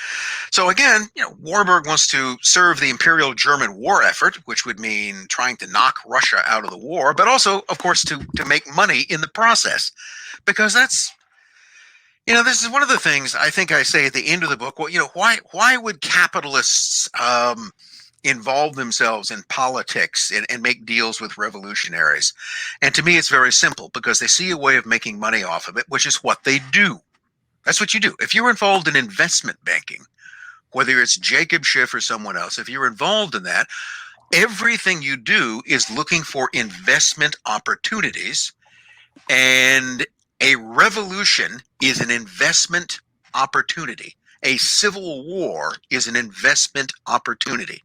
So again, Warburg wants to serve the Imperial German war effort, which would mean trying to knock Russia out of the war, but also, of course, to make money in the process. Because that's, this is one of the things I think I say at the end of the book. Well, why would capitalists involve themselves in politics and make deals with revolutionaries? And to me, it's very simple, because they see a way of making money off of it, which is what they do. That's what you do. If you're involved in investment banking, whether it's Jacob Schiff or someone else, if you're involved in that, everything you do is looking for investment opportunities. And a revolution is an investment opportunity. A civil war is an investment opportunity.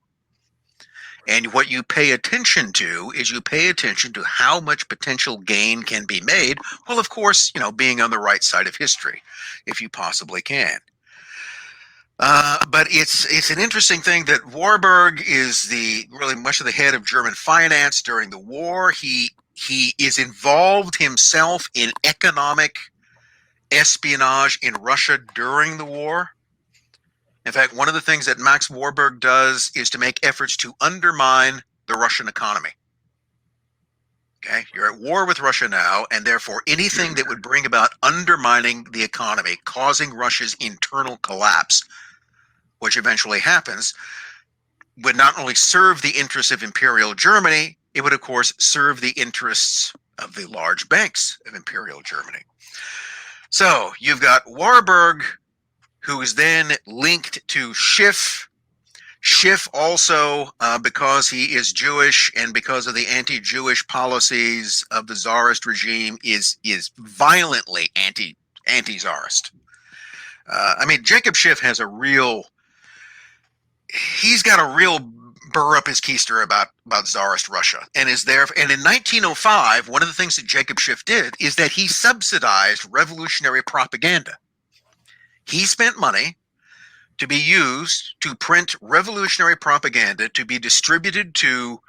And what you pay attention to is you pay attention to how much potential gain can be made. Well, of course, being on the right side of history, if you possibly can. But it's an interesting thing that Warburg is really much of the head of German finance during the war. He is involved himself in economic espionage in Russia during the war. In fact, one of the things that Max Warburg does is to make efforts to undermine the Russian economy. Okay, you're at war with Russia now, and therefore anything that would bring about undermining the economy, causing Russia's internal collapse, which eventually happens, would not only serve the interests of Imperial Germany, it would, of course, serve the interests of the large banks of Imperial Germany. So you've got Warburg, who is then linked to Schiff. Schiff also, because he is Jewish and because of the anti-Jewish policies of the Tsarist regime, is violently anti-Tsarist. Jacob Schiff has he's got a real burr up his keister about Tsarist Russia, and is there. And in 1905, one of the things that Jacob Schiff did is that he subsidized revolutionary propaganda. He spent money to be used to print revolutionary propaganda to be distributed to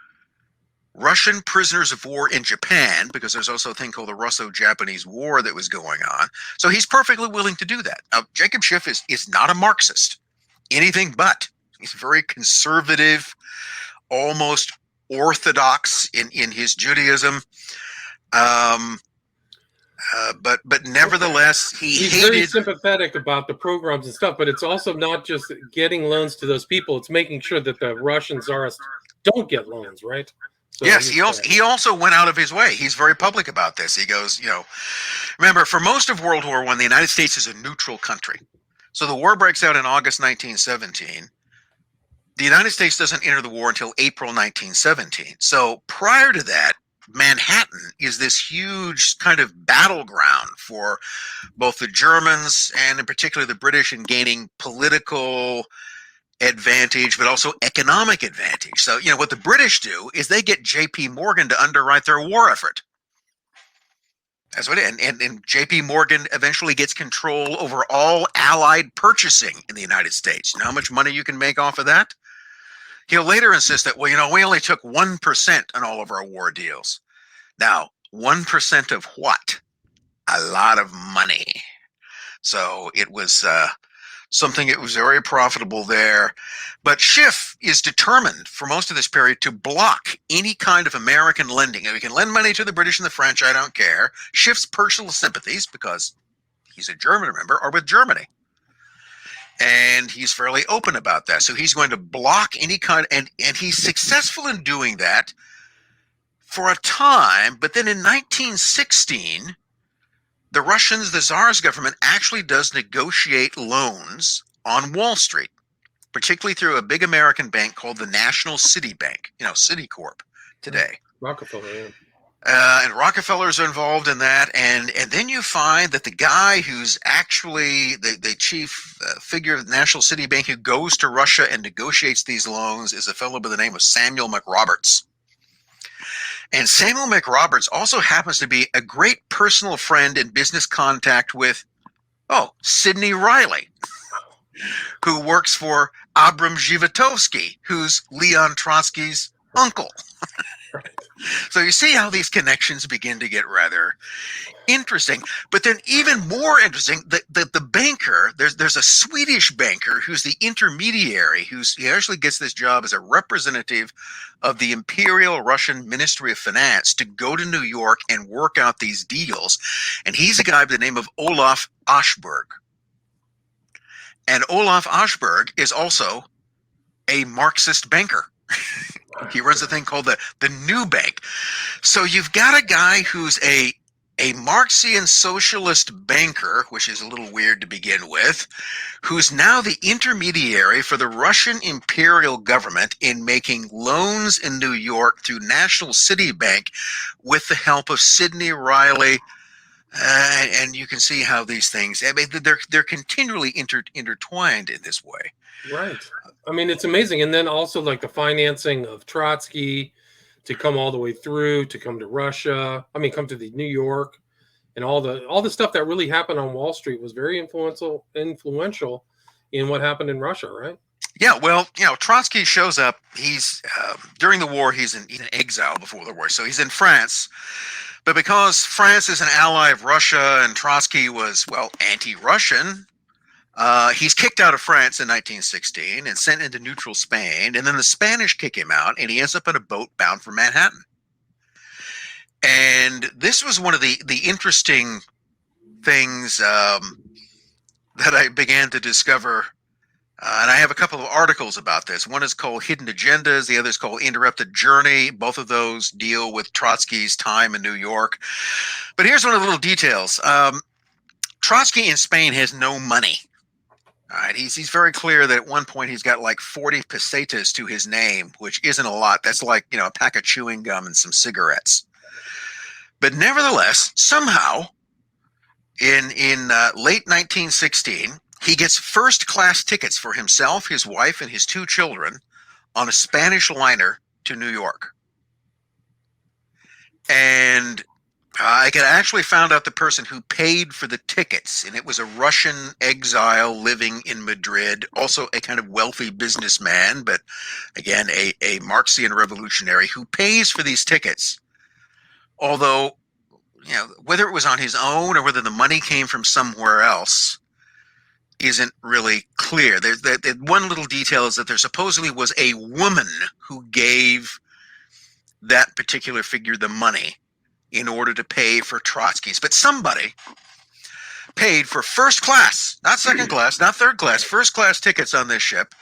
Russian prisoners of war in Japan, because there's also a thing called the Russo-Japanese War that was going on. So he's perfectly willing to do that. Now, Jacob Schiff is not a Marxist, anything but. He's very conservative, almost orthodox in his Judaism. But nevertheless, he's very sympathetic about the programs and stuff, but it's also not just getting loans to those people. It's making sure that the Russian Tsarists don't get loans, right? So yes, he also went out of his way. He's very public about this. He goes, remember, for most of World War I, the United States is a neutral country. So the war breaks out in August 1917. The United States doesn't enter the war until April 1917. So prior to that, Manhattan is this huge kind of battleground for both the Germans and in particular the British in gaining political advantage, but also economic advantage. So, what the British do is they get J.P. Morgan to underwrite their war effort. That's what it is. And J.P. Morgan eventually gets control over all Allied purchasing in the United States. You know how much money you can make off of that? He'll later insist that, we only took 1% on all of our war deals. Now, 1% of what? A lot of money. So it was something that was very profitable there. But Schiff is determined for most of this period to block any kind of American lending. We can lend money to the British and the French, I don't care. Schiff's personal sympathies, because he's a German, remember, are with Germany. And he's fairly open about that. So he's going to block any kind, and he's successful in doing that for a time. But then in 1916, the Russians, the Tsar's government, actually does negotiate loans on Wall Street, particularly through a big American bank called the National City Bank, Citicorp today. Rockefeller, yeah. And Rockefellers are involved in that. And then you find that the guy who's actually the chief figure of the National City Bank who goes to Russia and negotiates these loans is a fellow by the name of Samuel McRoberts. And Samuel McRoberts also happens to be a great personal friend and business contact with, Sidney Riley, who works for Abram Zhivatovsky, who's Leon Trotsky's uncle. Right. So you see how these connections begin to get rather interesting. But then even more interesting, the banker, there's a Swedish banker who's the intermediary, he actually gets this job as a representative of the Imperial Russian Ministry of Finance to go to New York and work out these deals. And he's a guy by the name of Olaf Aschberg. And Olaf Aschberg is also a Marxist banker. He runs a thing called the New Bank. So you've got a guy who's a Marxian socialist banker, which is a little weird to begin with, who's now the intermediary for the Russian imperial government in making loans in New York through National City Bank with the help of Sidney Riley. And you can see how these things, they're continually intertwined in this way. Right. I mean, it's amazing. And then also like the financing of Trotsky to come all the way through, to come to Russia. I mean, come to the New York, and all the stuff that really happened on Wall Street was very influential in what happened in Russia, right? Yeah, well, Trotsky shows up. He's during the war, he's in exile before the war. So he's in France. But because France is an ally of Russia and Trotsky was, anti-Russian, he's kicked out of France in 1916 and sent into neutral Spain. And then the Spanish kick him out, and he ends up in a boat bound for Manhattan. And this was one of the interesting things that I began to discover. And I have a couple of articles about this. One is called Hidden Agendas. The other is called Interrupted Journey. Both of those deal with Trotsky's time in New York. But here's one of the little details. Trotsky in Spain has no money. All right, he's very clear that at one point he's got like 40 pesetas to his name, which isn't a lot. That's like, a pack of chewing gum and some cigarettes. But nevertheless, somehow, in late 1916, he gets first-class tickets for himself, his wife, and his 2 children on a Spanish liner to New York. And I could actually found out the person who paid for the tickets, and it was a Russian exile living in Madrid, also a kind of wealthy businessman, but again, a Marxian revolutionary who pays for these tickets. Although, whether it was on his own or whether the money came from somewhere else isn't really clear. There's one little detail is that there supposedly was a woman who gave that particular figure the money in order to pay for Trotsky's. But somebody paid for first class, not second class, not third class, first class tickets on this ship.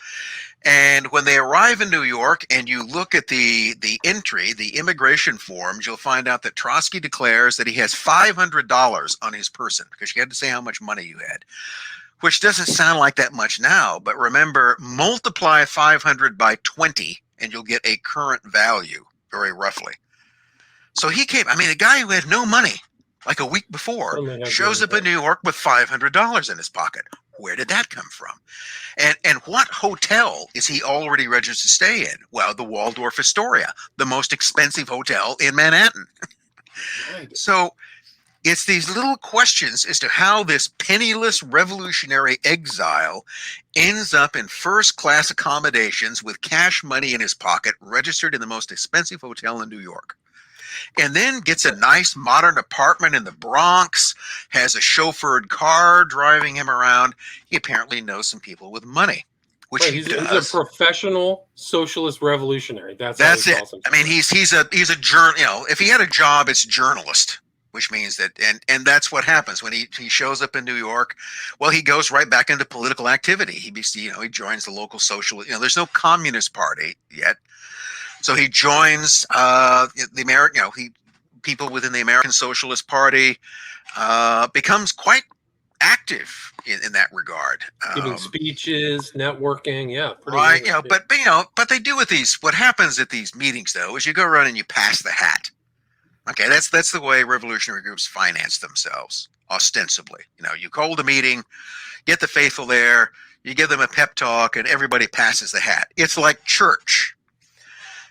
And when they arrive in New York and you look at the entry, the immigration forms, you'll find out that Trotsky declares that he has $500 on his person, because you had to say how much money you had, which doesn't sound like that much now. But remember, multiply 500 by 20 and you'll get a current value, very roughly. So he came. I mean, a guy who had no money, like a week before, Suddenly has shows up in New York with $500 in his pocket. Where did that come from? And what hotel is he already registered to stay in? Well, the Waldorf Astoria, the most expensive hotel in Manhattan. right. So it's these little questions as to how this penniless revolutionary exile ends up in first class accommodations with cash money in his pocket, registered in the most expensive hotel in New York. And then gets a nice modern apartment in the Bronx, has a chauffeured car driving him around. He apparently knows some people with money, which Right. he He's a does. professional socialist revolutionary. That's how he That's it. calls I mean, himself. he's a journal. You know, if he had a job, it's journalist, which means that, and that's what happens when he shows up in New York. Well, he goes right back into political activity. He joins the local socialist. There's no Communist Party yet, so he joins the American. People within the American Socialist Party, becomes quite active in that regard. Giving speeches, networking. Yeah, pretty Right, interesting. but they do with these. What happens at these meetings, though, is you go around and you pass the hat. Okay, that's the way revolutionary groups finance themselves, ostensibly. You hold a meeting, get the faithful there, you give them a pep talk, and everybody passes the hat. It's like church.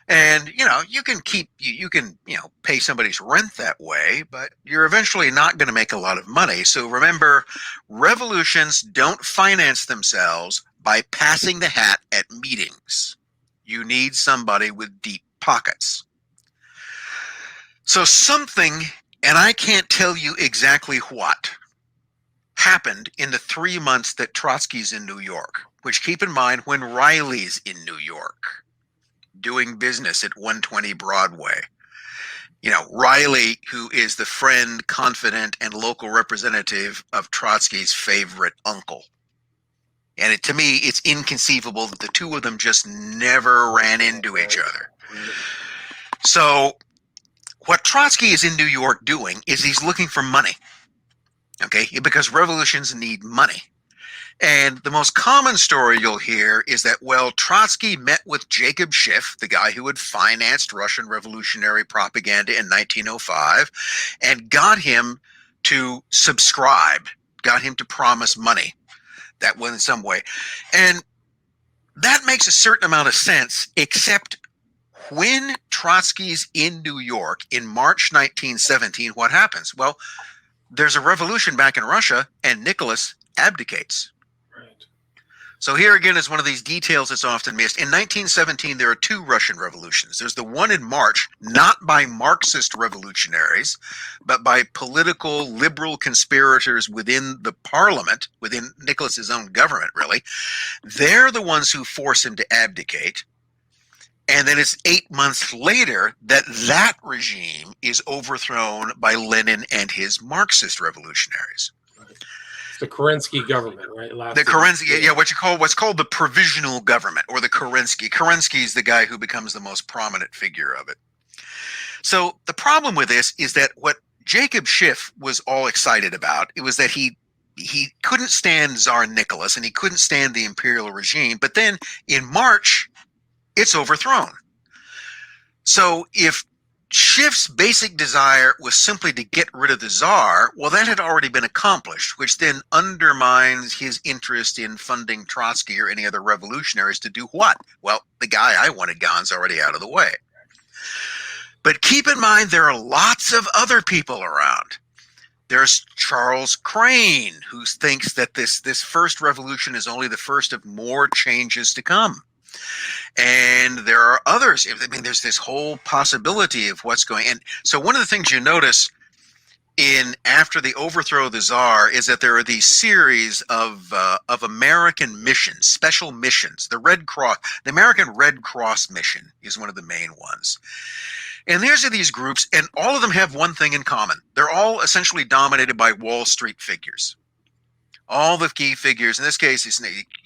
And you can pay somebody's rent that way, but you're eventually not going to make a lot of money. So remember, revolutions don't finance themselves by passing the hat at meetings. You need somebody with deep pockets. So something, and I can't tell you exactly what, happened in the 3 months that Trotsky's in New York, which, keep in mind, when Riley's in New York doing business at 120 Broadway. Riley, who is the friend, confidant, and local representative of Trotsky's favorite uncle. And to me, it's inconceivable that the two of them just never ran into each other. So what Trotsky is in New York doing is he's looking for money. Okay, because revolutions need money. And the most common story you'll hear is that, well, Trotsky met with Jacob Schiff, the guy who had financed Russian revolutionary propaganda in 1905, and got him to subscribe, got him to promise money. That was in some way. And that makes a certain amount of sense, except when Trotsky's in New York in March 1917, what happens? Well, there's a revolution back in Russia, and Nicholas abdicates. So here again is one of these details that's often missed. In 1917, there are two Russian revolutions. There's the one in March, not by Marxist revolutionaries, but by political liberal conspirators within the parliament, within Nicholas's own government, really. They're the ones who force him to abdicate. And then it's 8 months later that regime is overthrown by Lenin and his Marxist revolutionaries. The Kerensky government, right? The Kerensky, what's called the provisional government, or the Kerensky. Kerensky is the guy who becomes the most prominent figure of it. So the problem with this is that what Jacob Schiff was all excited about, it was that he couldn't stand Tsar Nicholas and he couldn't stand the imperial regime. But then in March, it's overthrown. So if Schiff's basic desire was simply to get rid of the Tsar, well, that had already been accomplished, which then undermines his interest in funding Trotsky or any other revolutionaries to do what? Well, the guy I wanted gone's already out of the way. But keep in mind, there are lots of other people around. There's Charles Crane, who thinks that this first revolution is only the first of more changes to come. And there are others. I mean, there's this whole possibility of what's going. And so one of the things you notice after the overthrow of the Tsar is that there are these series of American missions, special missions. The American Red Cross mission is one of the main ones. And there's these groups, and all of them have one thing in common. They're all essentially dominated by Wall Street figures. All the key figures, in this case,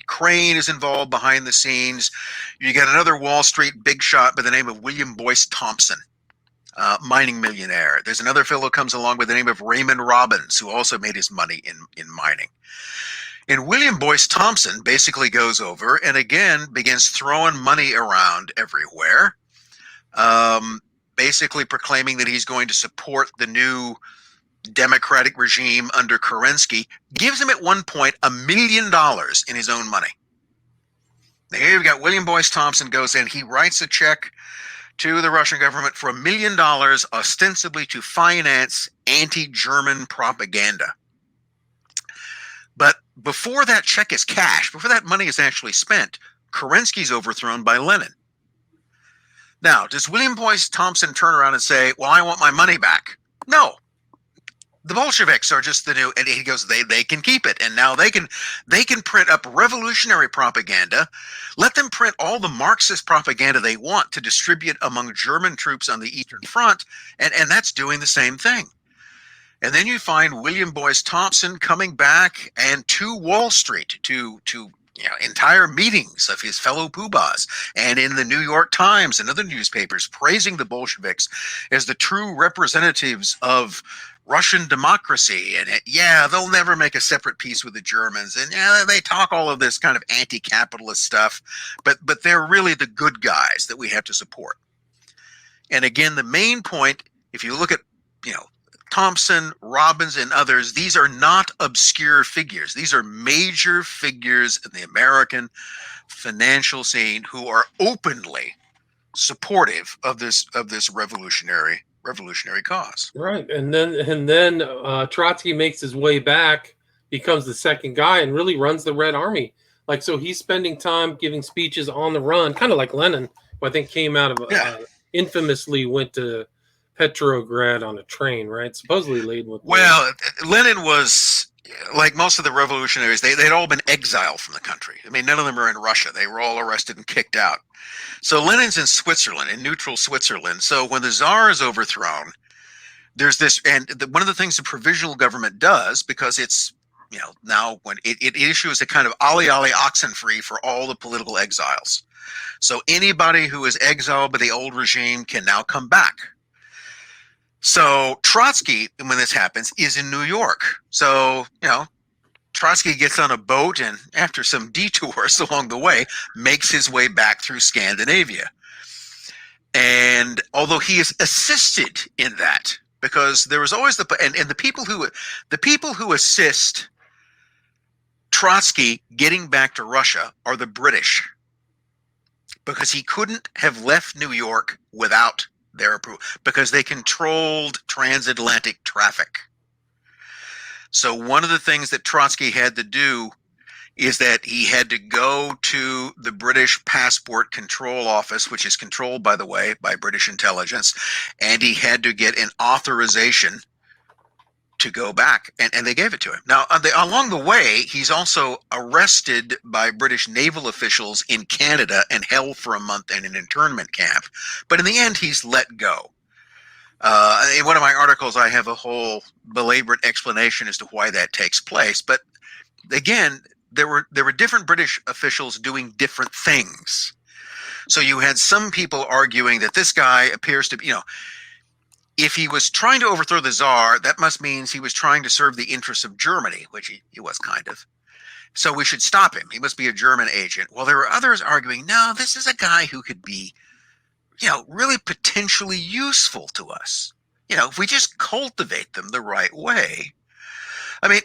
Crane is involved behind the scenes. You got another Wall Street big shot by the name of William Boyce Thompson, mining millionaire. There's another fellow comes along by the name of Raymond Robbins, who also made his money in mining. And William Boyce Thompson basically goes over and again begins throwing money around everywhere. basically proclaiming that he's going to support the new democratic regime under Kerensky, gives him at one point $1 million in his own money. Now, here you've got William Boyce Thompson goes in, he writes a check to the Russian government for $1 million, ostensibly to finance anti-German propaganda. But before that check is cashed, before that money is actually spent, Kerensky's overthrown by Lenin. Now, does William Boyce Thompson turn around and say, well, I want my money back? No. The Bolsheviks are just the new, and he goes, they can keep it, and now they can print up revolutionary propaganda. Let them print all the Marxist propaganda they want to distribute among German troops on the Eastern Front, and that's doing the same thing. And then you find William Boyce Thompson coming back and to Wall Street to entire meetings of his fellow poobahs, and in the New York Times and other newspapers praising the Bolsheviks as the true representatives of Russian democracy, and they'll never make a separate peace with the Germans, and they talk all of this kind of anti-capitalist stuff, but they're really the good guys that we have to support. And again, the main point, if you look at Thompson, Robbins, and others, these are not obscure figures. These are major figures in the American financial scene who are openly supportive of this revolutionary cause. Right, and then Trotsky makes his way back, becomes the second guy, and really runs the Red Army. Like, so he's spending time giving speeches on the run, kind of like Lenin, who I think came out of infamously went to Petrograd on a train, right? Supposedly laden with. Well, Lenin was like most of the revolutionaries. They'd all been exiled from the country. I mean, none of them are in Russia. They were all arrested and kicked out. So Lenin's in Switzerland, in neutral Switzerland. So when the Tsar is overthrown, there's this, and one of the things the provisional government does, because it's now when it issues a kind of Ali Oxenfree for all the political exiles. So anybody who is exiled by the old regime can now come back. So Trotsky, when this happens, is in New York. So, Trotsky gets on a boat and, after some detours along the way, makes his way back through Scandinavia. And although he is assisted in that, because there was always the people who assist Trotsky getting back to Russia are the British, because he couldn't have left New York without their approval, because they controlled transatlantic traffic. So one of the things that Trotsky had to do is that he had to go to the British Passport Control Office, which is controlled, by the way, by British intelligence, and he had to get an authorization to go back, and they gave it to him. Now, along the way, he's also arrested by British naval officials in Canada and held for a month in an internment camp. But in the end, he's let go. In one of my articles, I have a whole belabored explanation as to why that takes place. But again, there were different British officials doing different things. So you had some people arguing that this guy appears to be, if he was trying to overthrow the Tsar, that must mean he was trying to serve the interests of Germany, which he was kind of. So we should stop him. He must be a German agent. Well, there were others arguing, no, this is a guy who could be, really potentially useful to us. If we just cultivate them the right way. I mean,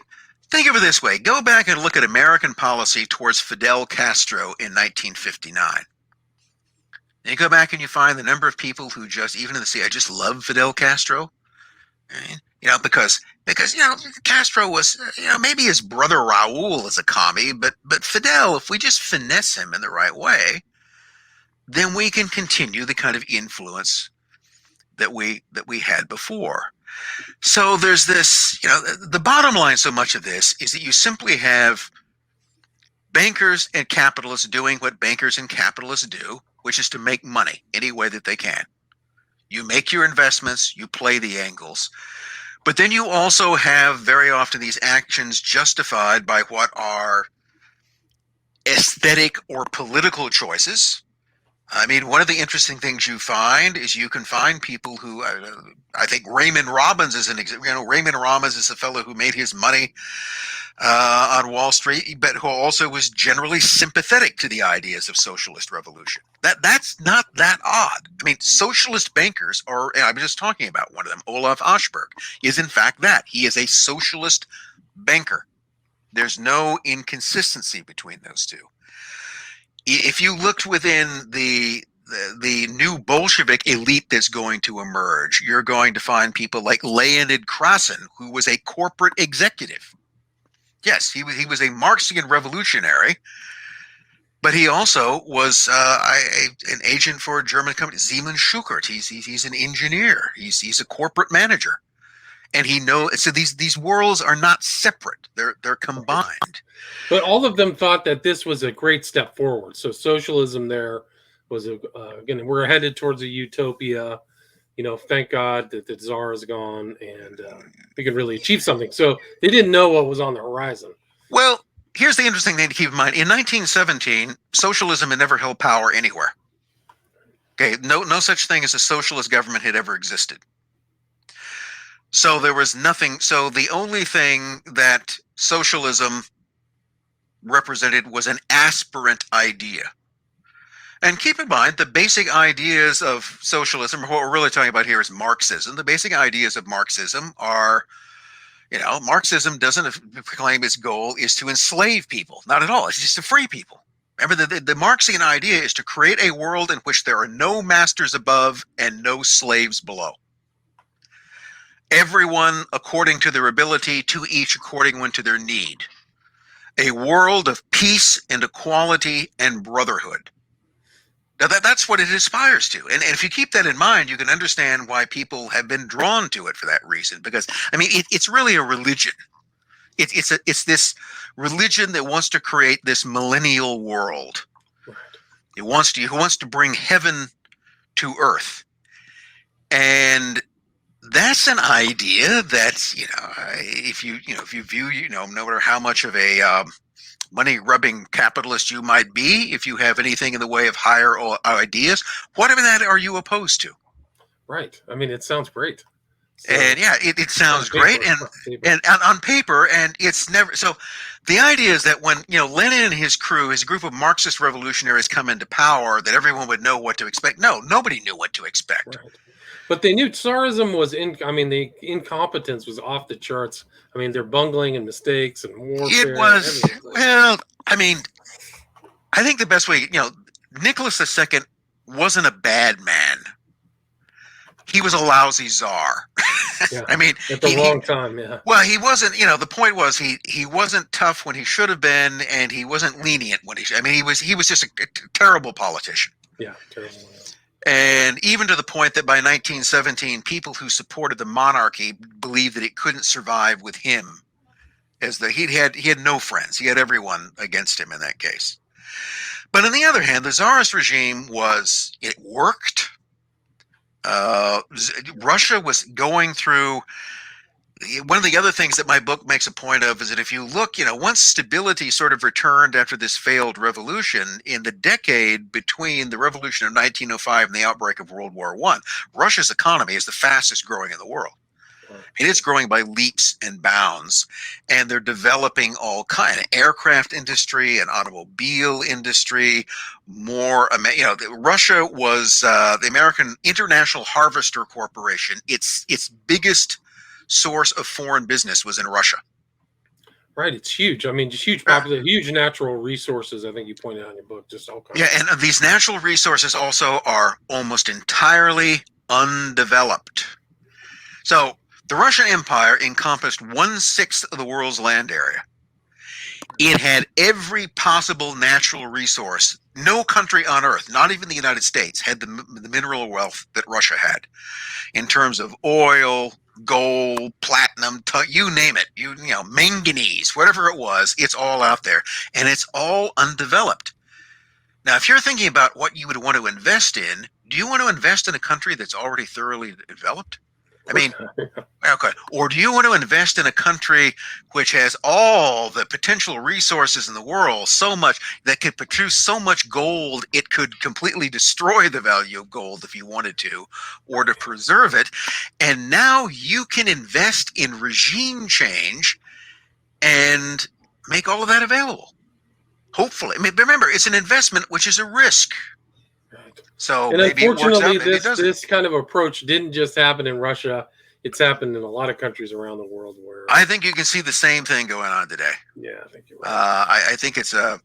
think of it this way. Go back and look at American policy towards Fidel Castro in 1959. And you go back and you find the number of people who just, even in the sea, I just love Fidel Castro. I mean, because Castro was, maybe his brother Raul is a commie, but Fidel, if we just finesse him in the right way, then we can continue the kind of influence that we had before. So there's this, the bottom line so much of this is that you simply have bankers and capitalists doing what bankers and capitalists do, which is to make money any way that they can. You make your investments, you play the angles. But then you also have very often these actions justified by what are aesthetic or political choices. I mean, one of the interesting things you find is you can find people who, I think Raymond Robbins is an example. Raymond Robbins is the fellow who made his money on Wall Street, but who also was generally sympathetic to the ideas of socialist revolution. That's not that odd. I mean, socialist bankers are, and I was just talking about one of them, Olaf Aschberg, is in fact that. He is a socialist banker. There's no inconsistency between those two. If you looked within the new Bolshevik elite that's going to emerge, you're going to find people like Leonid Krasin, who was a corporate executive. Yes, he was a Marxian revolutionary, but he also was an agent for a German company, Siemens Schuckert. He's an engineer. He's a corporate manager, and he knows. So these worlds are not separate; they're combined. But all of them thought that this was a great step forward. So socialism there was again, we're headed towards a utopia. Thank God that the Tsar is gone and we can really achieve something. So they didn't know what was on the horizon. Well, here's the interesting thing to keep in mind. In 1917, socialism had never held power anywhere. Okay, no such thing as a socialist government had ever existed. So there was nothing. So the only thing that socialism represented was an aspirant idea. And keep in mind, the basic ideas of socialism, what we're really talking about here is Marxism. The basic ideas of Marxism are, Marxism doesn't claim its goal is to enslave people. Not at all. It's just to free people. Remember, the Marxian idea is to create a world in which there are no masters above and no slaves below. Everyone according to their ability, to each according to their need. A world of peace and equality and brotherhood. Now that's what it aspires to. And if you keep that in mind, you can understand why people have been drawn to it for that reason. Because, I mean, it's really a religion. It's this religion that wants to create this millennial world. It wants to bring heaven to earth. And that's an idea that, if you view, no matter how much of a money-grubbing capitalist you might be, if you have anything in the way of higher ideas, whatever that are you opposed to? Right. I mean, it sounds great. So, and yeah, it sounds great, and on paper, and it's never. So the idea is that when Lenin and his group of Marxist revolutionaries come into power, that everyone would know what to expect. No, nobody knew what to expect. Right. But they knew Tsarism was the incompetence was off the charts. I mean, their bungling and mistakes and warfare. It was, well, I mean, I think the best way, Nicholas II wasn't a bad man. He was a lousy czar. Yeah, I mean, at the wrong time, yeah. Well, he wasn't, the point was he wasn't tough when he should have been, and he wasn't lenient when he should. I mean, he was just a terrible politician. Yeah, terrible. Yeah. And even to the point that by 1917, people who supported the monarchy believed that it couldn't survive with him, as he had no friends. He had everyone against him in that case. But on the other hand, the Tsarist regime it worked. Russia was going through. One of the other things that my book makes a point of is that if you look, once stability sort of returned after this failed revolution, in the decade between the revolution of 1905 and the outbreak of World War I, Russia's economy is the fastest growing in the world. And it's growing by leaps and bounds. And they're developing all kind of aircraft industry and automobile industry. Russia was the American International Harvester Corporation. Its biggest source of foreign business was in Russia. Right, it's huge. I mean, just huge huge natural resources. I think you pointed out in your book, just all kinds. Yeah, and these natural resources also are almost entirely undeveloped. So the Russian Empire encompassed 1/6 of the world's land area. It had every possible natural resource. No country on earth, not even the United States, had the mineral wealth that Russia had in terms of oil, gold, platinum, you name it, manganese, whatever it was, it's all out there, and it's all undeveloped. Now, if you're thinking about what you would want to invest in, do you want to invest in a country that's already thoroughly developed? I mean, Okay. Or do you want to invest in a country which has all the potential resources in the world, so much that could produce so much gold it could completely destroy the value of gold if you wanted to, or to preserve it? And now you can invest in regime change and make all of that available. Hopefully. I mean, remember, it's an investment, which is a risk. Right. So And maybe it works unfortunately, out, maybe it doesn't. this kind of approach didn't just happen in Russia. It's happened in a lot of countries around the world where, I think you can see the same thing going on today. yeah, I think you're right. I think it's a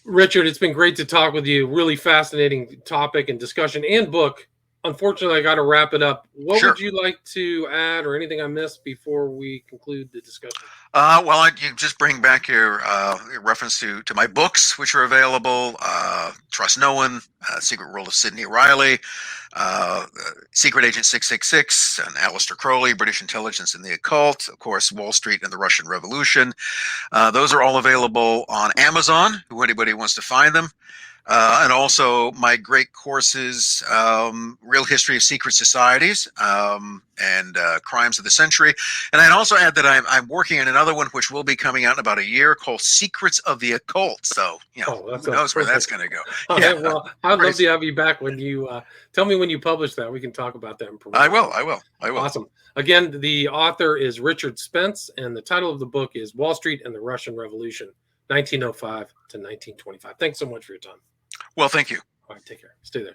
Richard, it's been great to talk with you. Really fascinating topic and discussion and book. Unfortunately, I got to wrap it up. What sure. would you like to add or anything I missed before we conclude the discussion? Well, you just bring back your reference to my books, which are available. Trust No One, Secret World of Sidney Riley, Secret Agent 666, and Aleister Crowley, British Intelligence and the Occult. Of course, Wall Street and the Russian Revolution. Those are all available on Amazon, if anybody wants to find them. And also my great courses, Real History of Secret Societies, and Crimes of the Century. And I'd also add that I'm working on another one, which will be coming out in about a year, called Secrets of the Occult. So, who knows where that's going to go. Yeah, well, I'd love to have you back when you tell me when you publish that. We can talk about that. I will. Awesome. Again, the author is Richard Spence, and the title of the book is Wall Street and the Russian Revolution, 1905 to 1925. Thanks so much for your time. Well, thank you. All right, take care. Stay there.